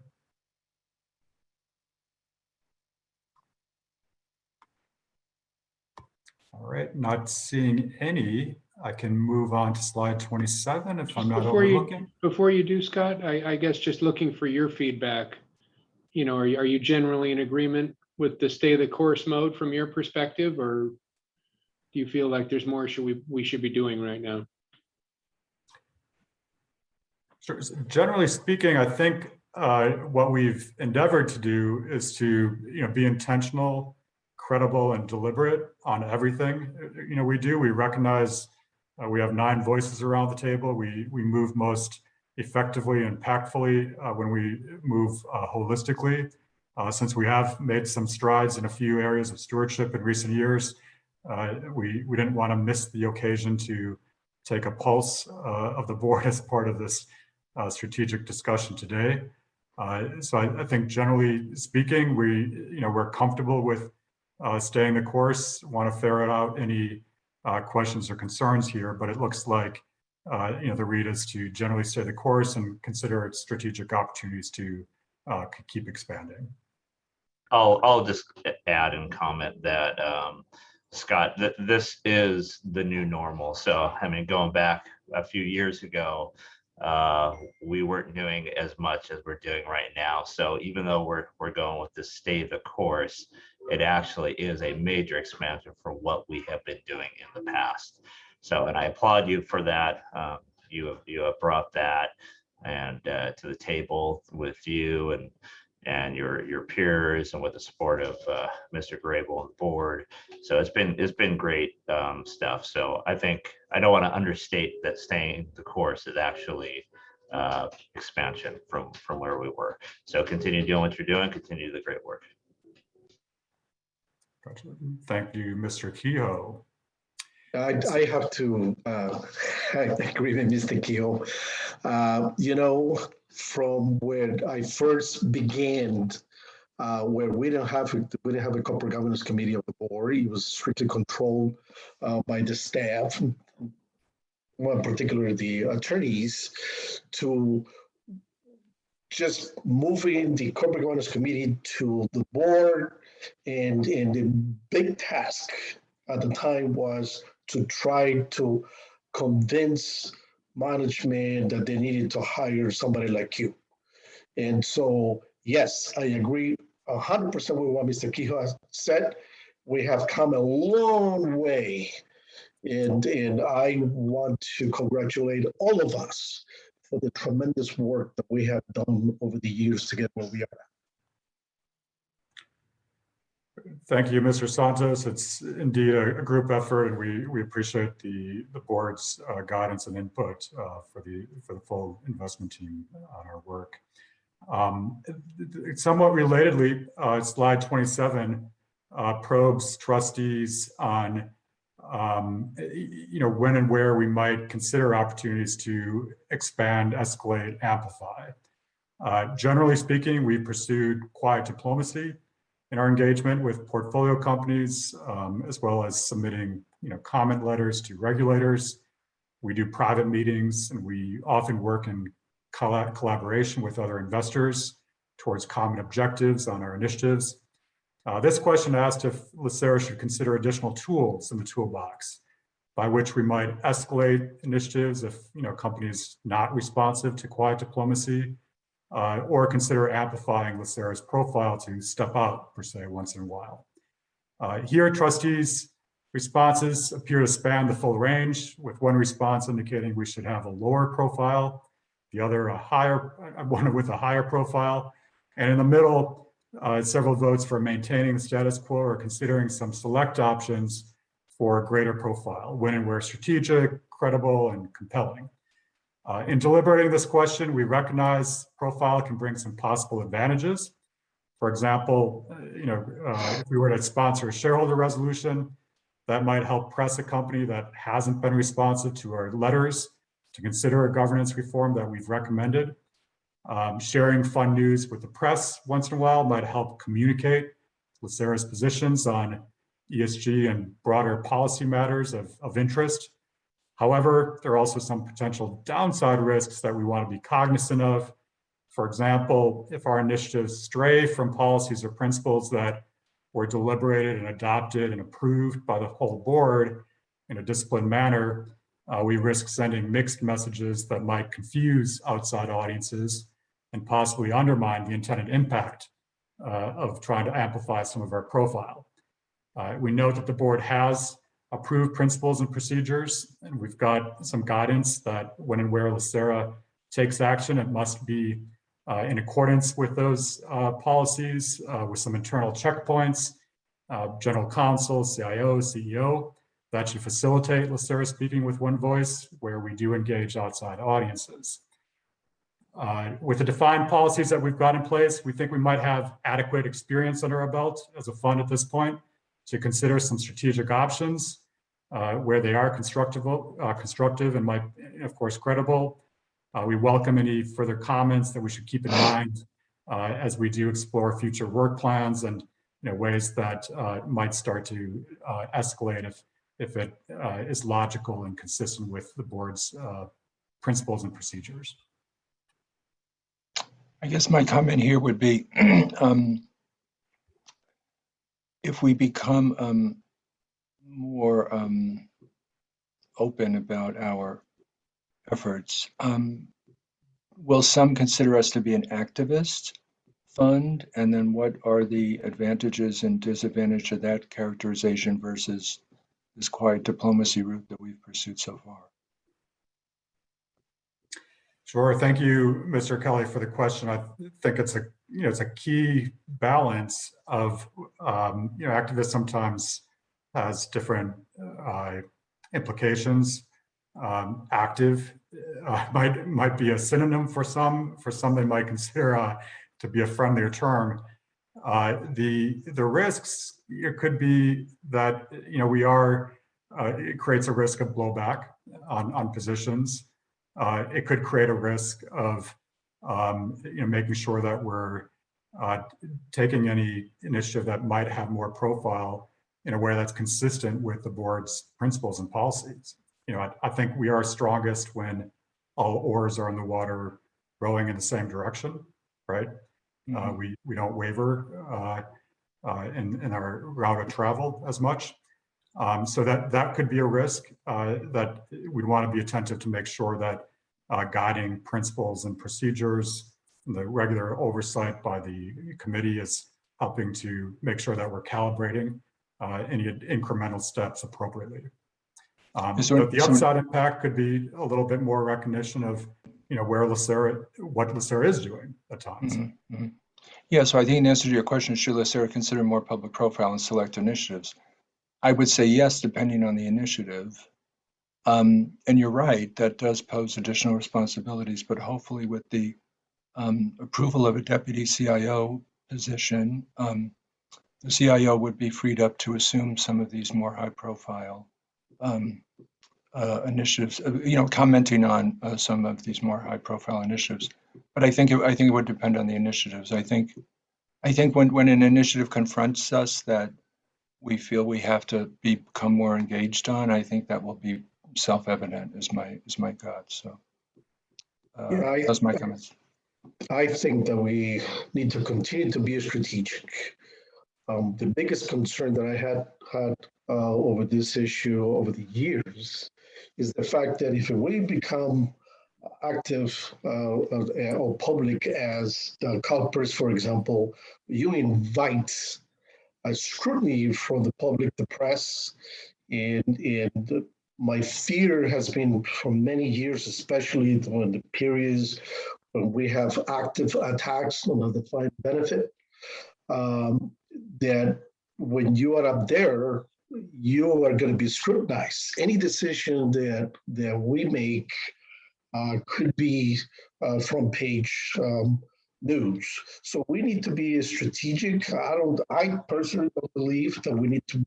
All right, not seeing any. I can move on to slide 27 if I'm not overlooking. Before you do, Scott, I guess just looking for your feedback. Are you generally in agreement with the stay the course mode from your perspective, or do you feel like there's more we should be doing right now? Sure. Generally speaking, I think what we've endeavored to do is to be intentional, credible, and deliberate on everything we recognize we have 9 voices around the table. We move most effectively and impactfully when we move holistically. Since we have made some strides in a few areas of stewardship in recent years, we didn't want to miss the occasion to take a pulse of the board as part of this strategic discussion today. So I think generally speaking, we're comfortable with staying the course, want to ferret out any questions or concerns here, but it looks like the read is to generally stay the course and consider its strategic opportunities to keep expanding. I'll just add and comment that Scott, this is the new normal. So I mean, going back a few years ago, we weren't doing as much as we're doing right now. So even though we're going with this stay the course, it actually is a major expansion for what we have been doing in the past. So, and I applaud you for that. You have brought that and to the table with you and your peers and with the support of Mr. Grable and the board. So it's been great stuff. So I think I don't want to understate that staying the course is actually expansion from where we were. So continue doing what you're doing, continue the great work. Gotcha. Thank you, Mr. Kehoe. I have to I agree with Mr. Kehoe. From where I first began, where we didn't have a corporate governance committee of the board, it was strictly controlled by the staff, one particularly the attorneys, to just moving the corporate governance committee to the board, and the big task at the time was to try to convince management that they needed to hire somebody like you. And so, yes, I agree 100% with what Mr. Kehoe said. We have come a long way, and I want to congratulate all of us for the tremendous work that we have done over the years to get where we are. Thank you, Mr. Santos. It's indeed a group effort, and we appreciate the board's guidance and input for the full investment team on our work. Somewhat relatedly, slide 27 probes trustees on when and where we might consider opportunities to expand, escalate, amplify. Generally speaking, we pursued quiet diplomacy in our engagement with portfolio companies, as well as submitting comment letters to regulators. We do private meetings, and we often work in collaboration with other investors towards common objectives on our initiatives. This question asked if LACERA should consider additional tools in the toolbox by which we might escalate initiatives if companies not responsive to quiet diplomacy, or consider amplifying LACERA's profile to step out, per se, once in a while. Here, trustees' responses appear to span the full range, with one response indicating we should have a lower profile, the other one with a higher profile, and in the middle, several votes for maintaining the status quo or considering some select options for a greater profile, when and where strategic, credible, and compelling. In deliberating this question, we recognize profile can bring some possible advantages. For example, if we were to sponsor a shareholder resolution, that might help press a company that hasn't been responsive to our letters to consider a governance reform that we've recommended. Sharing fund news with the press once in a while might help communicate LACERA's positions on ESG and broader policy matters of interest. However, there are also some potential downside risks that we want to be cognizant of. For example, if our initiatives stray from policies or principles that were deliberated and adopted and approved by the whole board in a disciplined manner, we risk sending mixed messages that might confuse outside audiences and possibly undermine the intended impact of trying to amplify some of our profile. We note that the board has approved principles and procedures, and we've got some guidance that when and where LACERA takes action, it must be in accordance with those policies, with some internal checkpoints, general counsel, CIO, CEO, that should facilitate LACERA speaking with one voice where we do engage outside audiences. With the defined policies that we've got in place, we think we might have adequate experience under our belt as a fund at this point to consider some strategic options where they are constructive and might, of course, credible. We welcome any further comments that we should keep in mind as we do explore future work plans and ways that might start to escalate if it is logical and consistent with the board's principles and procedures. I guess my comment here would be if we become more open about our efforts, will some consider us to be an activist fund? And then what are the advantages and disadvantages of that characterization versus this quiet diplomacy route that we've pursued so far? Sure. Thank you, Mr. Kelly, for the question. I think it's a key balance of activists sometimes has different implications. Active might be a synonym for some. For some, they might consider to be a friendlier term. The risks, it could be that it creates a risk of blowback on positions. It could create a risk of making sure that we're taking any initiative that might have more profile in a way that's consistent with the board's principles and policies. I think we are strongest when all oars are in the water rowing in the same direction, right? Mm-hmm. We don't waver in our route of travel as much. So that could be a risk that we'd want to be attentive to make sure that guiding principles and procedures, and the regular oversight by the committee is helping to make sure that we're calibrating any incremental steps appropriately. But the upside impact could be a little bit more recognition of what LACERA is doing at times. Mm-hmm. Mm-hmm. Yeah, so I think in answer to your question, should LACERA consider more public profile and select initiatives? I would say yes, depending on the initiative. And you're right, that does pose additional responsibilities, but hopefully with the approval of a deputy CIO position, the CIO would be freed up to assume some of these more high profile initiatives, commenting on some of these more high profile initiatives. But I think it would depend on the initiatives. I think when an initiative confronts us that we feel we have to become more engaged on, I think that will be self-evident is my gut. So Yeah, those are my comments. I think that we need to continue to be strategic. The biggest concern that I had over this issue over the years is the fact that if we become active or public as the culprits, for example, you invite a scrutiny from the public, the press, and my fear has been for many years, especially when the periods when we have active attacks on the defined benefit, that when you are up there, you are going to be scrutinized. Any decision that we make could be front page news. So we need to be strategic. I personally don't believe that we need to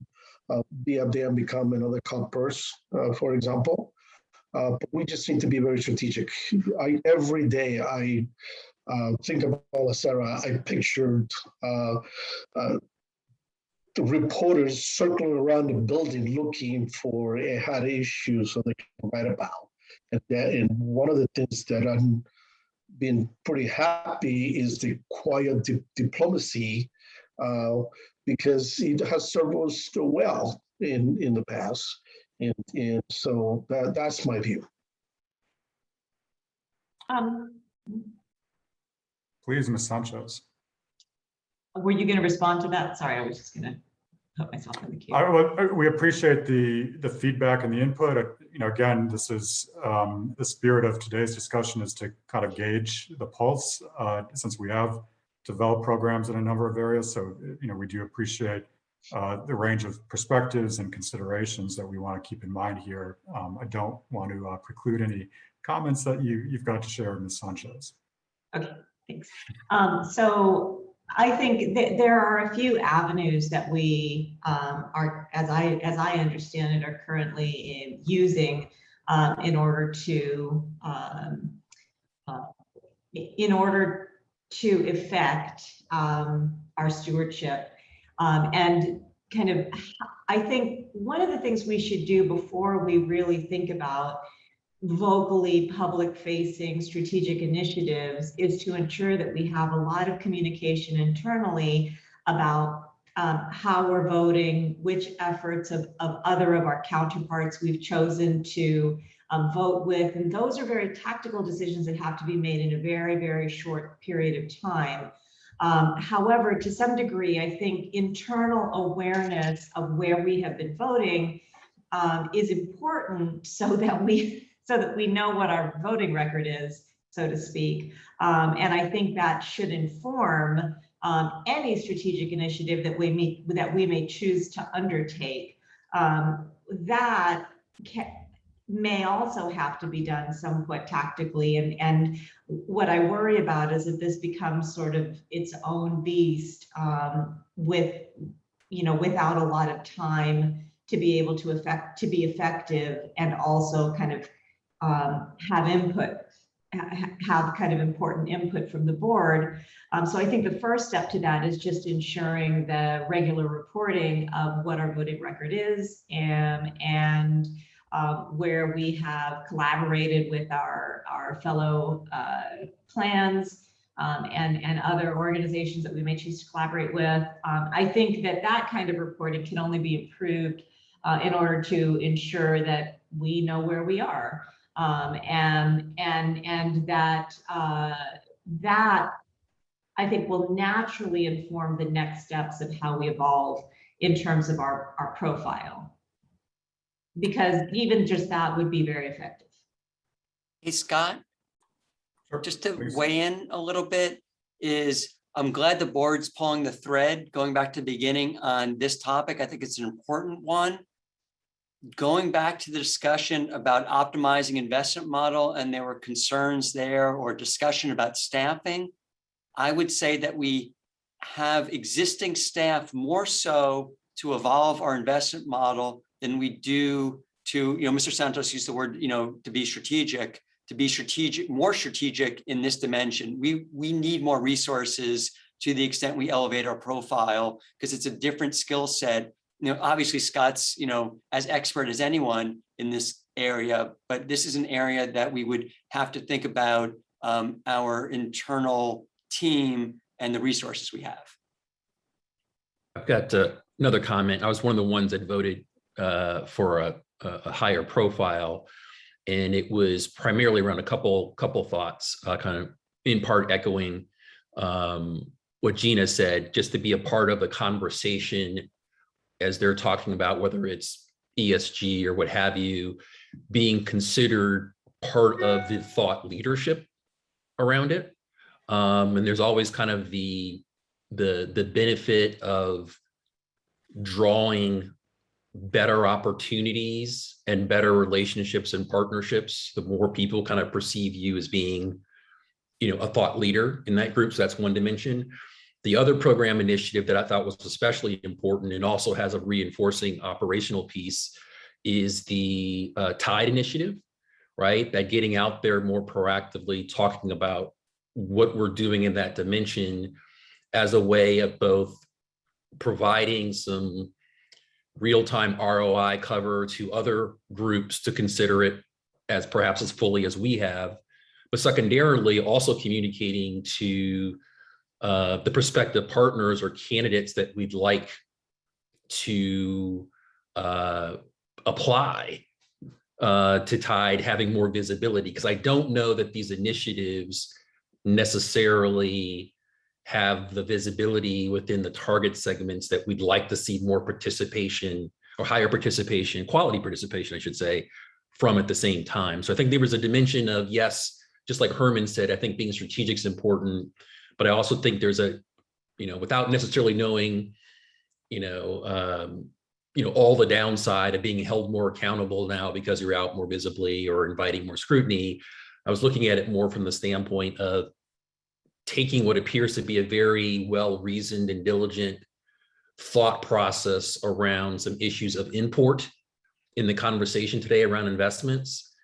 be up there and become another cutpurse, for example. But we just need to be very strategic. Every day I think about LACERA, I pictured the reporters circling around the building looking for a hot issue so they can write about. And one of the things that I'm been pretty happy is the quiet diplomacy because it has served us well in the past. And so that's my view. Please, Ms. Sanchez. Were you going to respond to that? Sorry, I was just going to put myself in the queue. We appreciate the feedback and the input. Again, this is the spirit of today's discussion is to kind of gauge the pulse since we have developed programs in a number of areas. So, we do appreciate the range of perspectives and considerations that we want to keep in mind here. I don't want to preclude any comments that you've got to share, Ms. Sanchez. Okay, thanks. So I think that there are a few avenues that we are, as I understand it, are currently using in order to effect our stewardship. And kind of, I think one of the things we should do before we really think about vocally public-facing strategic initiatives is to ensure that we have a lot of communication internally about how we're voting, which efforts of other of our counterparts we've chosen to vote with. And those are very tactical decisions that have to be made in a very, very short period of time. However, to some degree, I think internal awareness of where we have been voting is important so that we know what our voting record is, so to speak. And I think that should inform any strategic initiative that we may choose to undertake. That may also have to be done somewhat tactically. And what I worry about is that this becomes sort of its own beast without a lot of time to be able to be effective and also kind of have kind of important input from the board. So I think the first step to that is just ensuring the regular reporting of what our voting record is and where we have collaborated with our fellow plans and other organizations that we may choose to collaborate with. I think that kind of reporting can only be improved in order to ensure that we know where we are. And that I think will naturally inform the next steps of how we evolve in terms of our profile, because even just that would be very effective. Hey, Scott, Sure, just to please. weigh in a little bit I'm glad the board's pulling the thread, going back to the beginning on this topic. I think it's an important one. Going back to the discussion about optimizing investment model, and there were concerns there or discussion about staffing, I would say that we have existing staff more so to evolve our investment model than we do to, Mr. Santos used the word, to be strategic, more strategic in this dimension. We need more resources to the extent we elevate our profile because it's a different skill set. obviously Scott's, as expert as anyone in this area, but this is an area that we would have to think about our internal team and the resources we have. I've got another comment. I was one of the ones that voted for a higher profile, and it was primarily around a couple thoughts, kind of in part echoing what Gina said, just to be a part of the conversation as they're talking about whether it's ESG or what have you, being considered part of the thought leadership around it. And there's always kind of the benefit of drawing better opportunities and better relationships and partnerships, the more people kind of perceive you as being, a thought leader in that group. So that's one dimension. The other program initiative that I thought was especially important and also has a reinforcing operational piece is the TIDE initiative, right? That getting out there more proactively, talking about what we're doing in that dimension as a way of both providing some real-time ROI cover to other groups to consider it as perhaps as fully as we have, but secondarily also communicating to the prospective partners or candidates that we'd like to apply to TIDE, having more visibility, because I don't know that these initiatives necessarily have the visibility within the target segments that we'd like to see more participation or higher participation, quality participation, I should say, from at the same time. So I think there was a dimension of, yes, just like Herman said, I think being strategic is important, but I also think there's a, without necessarily knowing, all the downside of being held more accountable now because you're out more visibly or inviting more scrutiny. I was looking at it more from the standpoint of taking what appears to be a very well-reasoned and diligent thought process around some issues of import in the conversation today around investments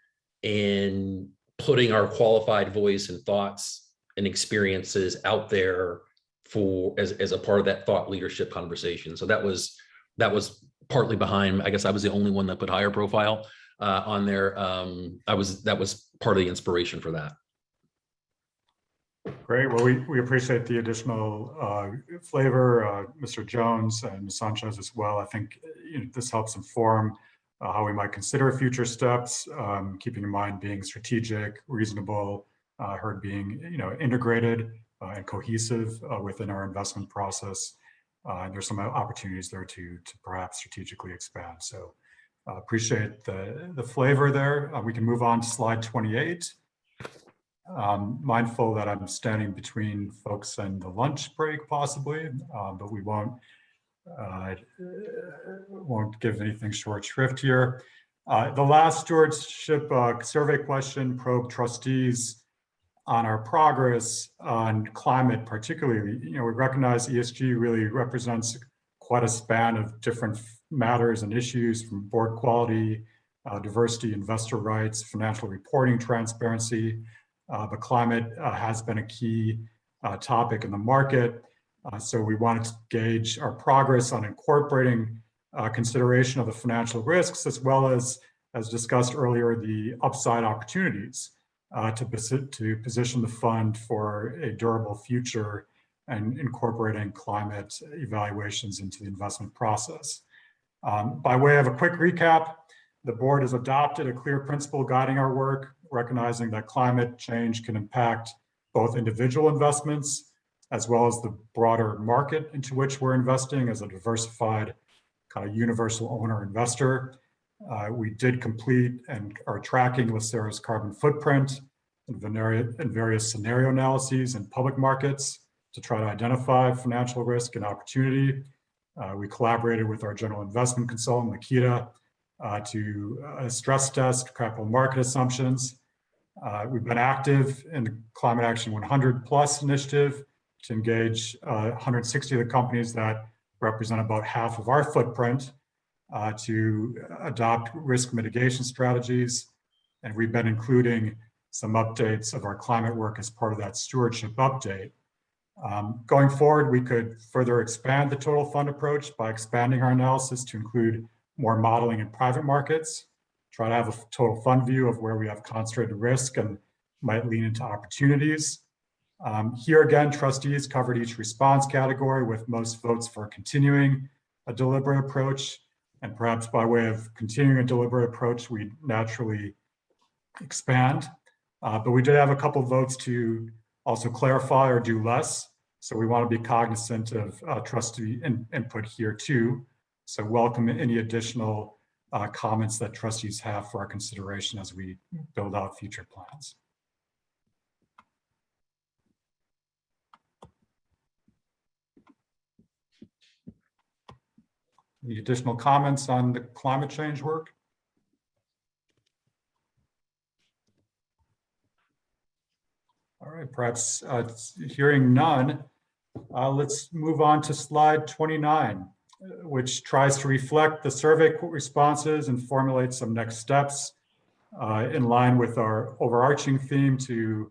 and putting our qualified voice and thoughts and experiences out there for as a part of that thought leadership conversation. So that was partly behind, I guess I was the only one that put higher profile on there. That was part of the inspiration for that. Great. Well, we appreciate the additional flavor, Mr. Jones and Ms. Sanchez as well. I think this helps inform how we might consider future steps, keeping in mind being strategic, reasonable, heard being integrated and cohesive within our investment process. And there's some opportunities there to perhaps strategically expand. So appreciate the flavor there. We can move on to slide 28. Mindful that I'm standing between folks and the lunch break possibly, but we won't give anything short shrift here. The last stewardship survey question probed trustees on our progress on climate particularly. We recognize ESG really represents quite a span of different matters and issues, from board quality, diversity, investor rights, financial reporting, transparency. But climate has been a key topic in the market. So we wanted to gauge our progress on incorporating consideration of the financial risks, as well as discussed earlier, the upside opportunities to position the fund for a durable future and incorporating climate evaluations into the investment process. By way of a quick recap, the board has adopted a clear principle guiding our work, recognizing that climate change can impact both individual investments as well as the broader market into which we're investing as a diversified kind of universal owner investor. We did complete and are tracking LACERA's carbon footprint in various scenario analyses in public markets to try to identify financial risk and opportunity. We collaborated with our general investment consultant, Makita, to stress test capital market assumptions. We've been active in the Climate Action 100 Plus initiative to engage 160 of the companies that represent about half of our footprint to adopt risk mitigation strategies. And we've been including some updates of our climate work as part of that stewardship update. Going forward, we could further expand the total fund approach by expanding our analysis to include more modeling in private markets, try to have a total fund view of where we have concentrated risk and might lean into opportunities. Here again, trustees covered each response category with most votes for continuing a deliberate approach. And perhaps by way of continuing a deliberate approach, we naturally expand. But we did have a couple votes to also clarify or do less. So we want to be cognizant of trustee input here too. So welcome any additional comments that trustees have for our consideration as we build out future plans. Any additional comments on the climate change work? All right, perhaps hearing none, let's move on to slide 29, which tries to reflect the survey responses and formulate some next steps in line with our overarching theme to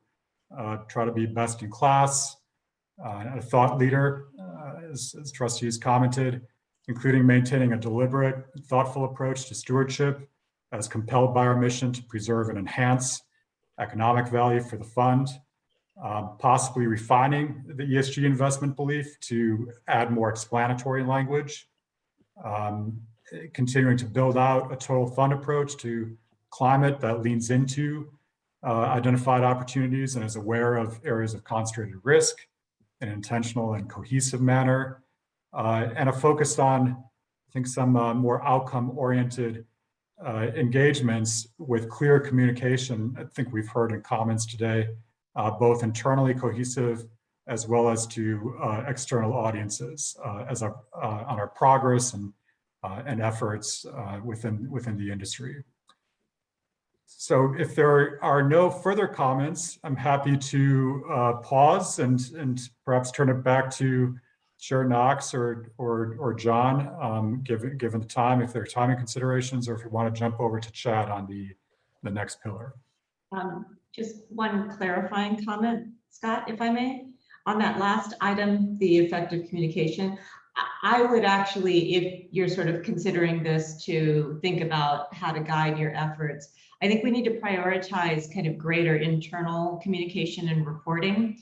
try to be best in class, a thought leader, as trustees commented, including maintaining a deliberate, thoughtful approach to stewardship as compelled by our mission to preserve and enhance economic value for the fund, possibly refining the ESG investment belief to add more explanatory language, continuing to build out a total fund approach to climate that leans into identified opportunities and is aware of areas of concentrated risk in an intentional and cohesive manner, and a focus on, I think, some more outcome-oriented engagements with clear communication. I think we've heard in comments today, both internally cohesive as well as to external audiences on our progress and efforts within the industry. So if there are no further comments, I'm happy to pause and perhaps turn it back to Chair Knox or John, given the time, if there are timing considerations, or if you want to jump over to Chad on the next pillar. Just one clarifying comment, Scott, if I may. On that last item, the effective communication, I would actually, if you're sort of considering this to think about how to guide your efforts, I think we need to prioritize kind of greater internal communication and reporting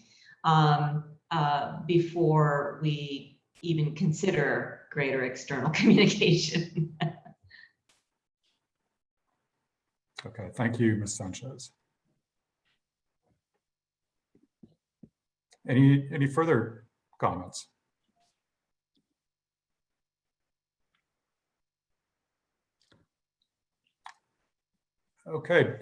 before we even consider greater external communication. Okay, thank you, Ms. Sanchez. Any further comments? Okay,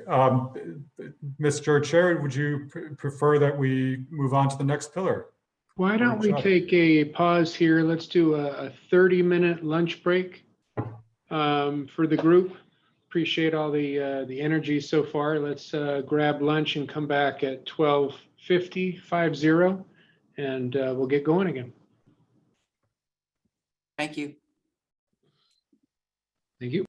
Mr. Chair, would you prefer that we move on to the next pillar? Why don't we take a pause here? Let's do a 30-minute lunch break for the group. Appreciate all the energy so far. Let's grab lunch and come back at 12:50, and we'll get going again. Thank you. Thank you.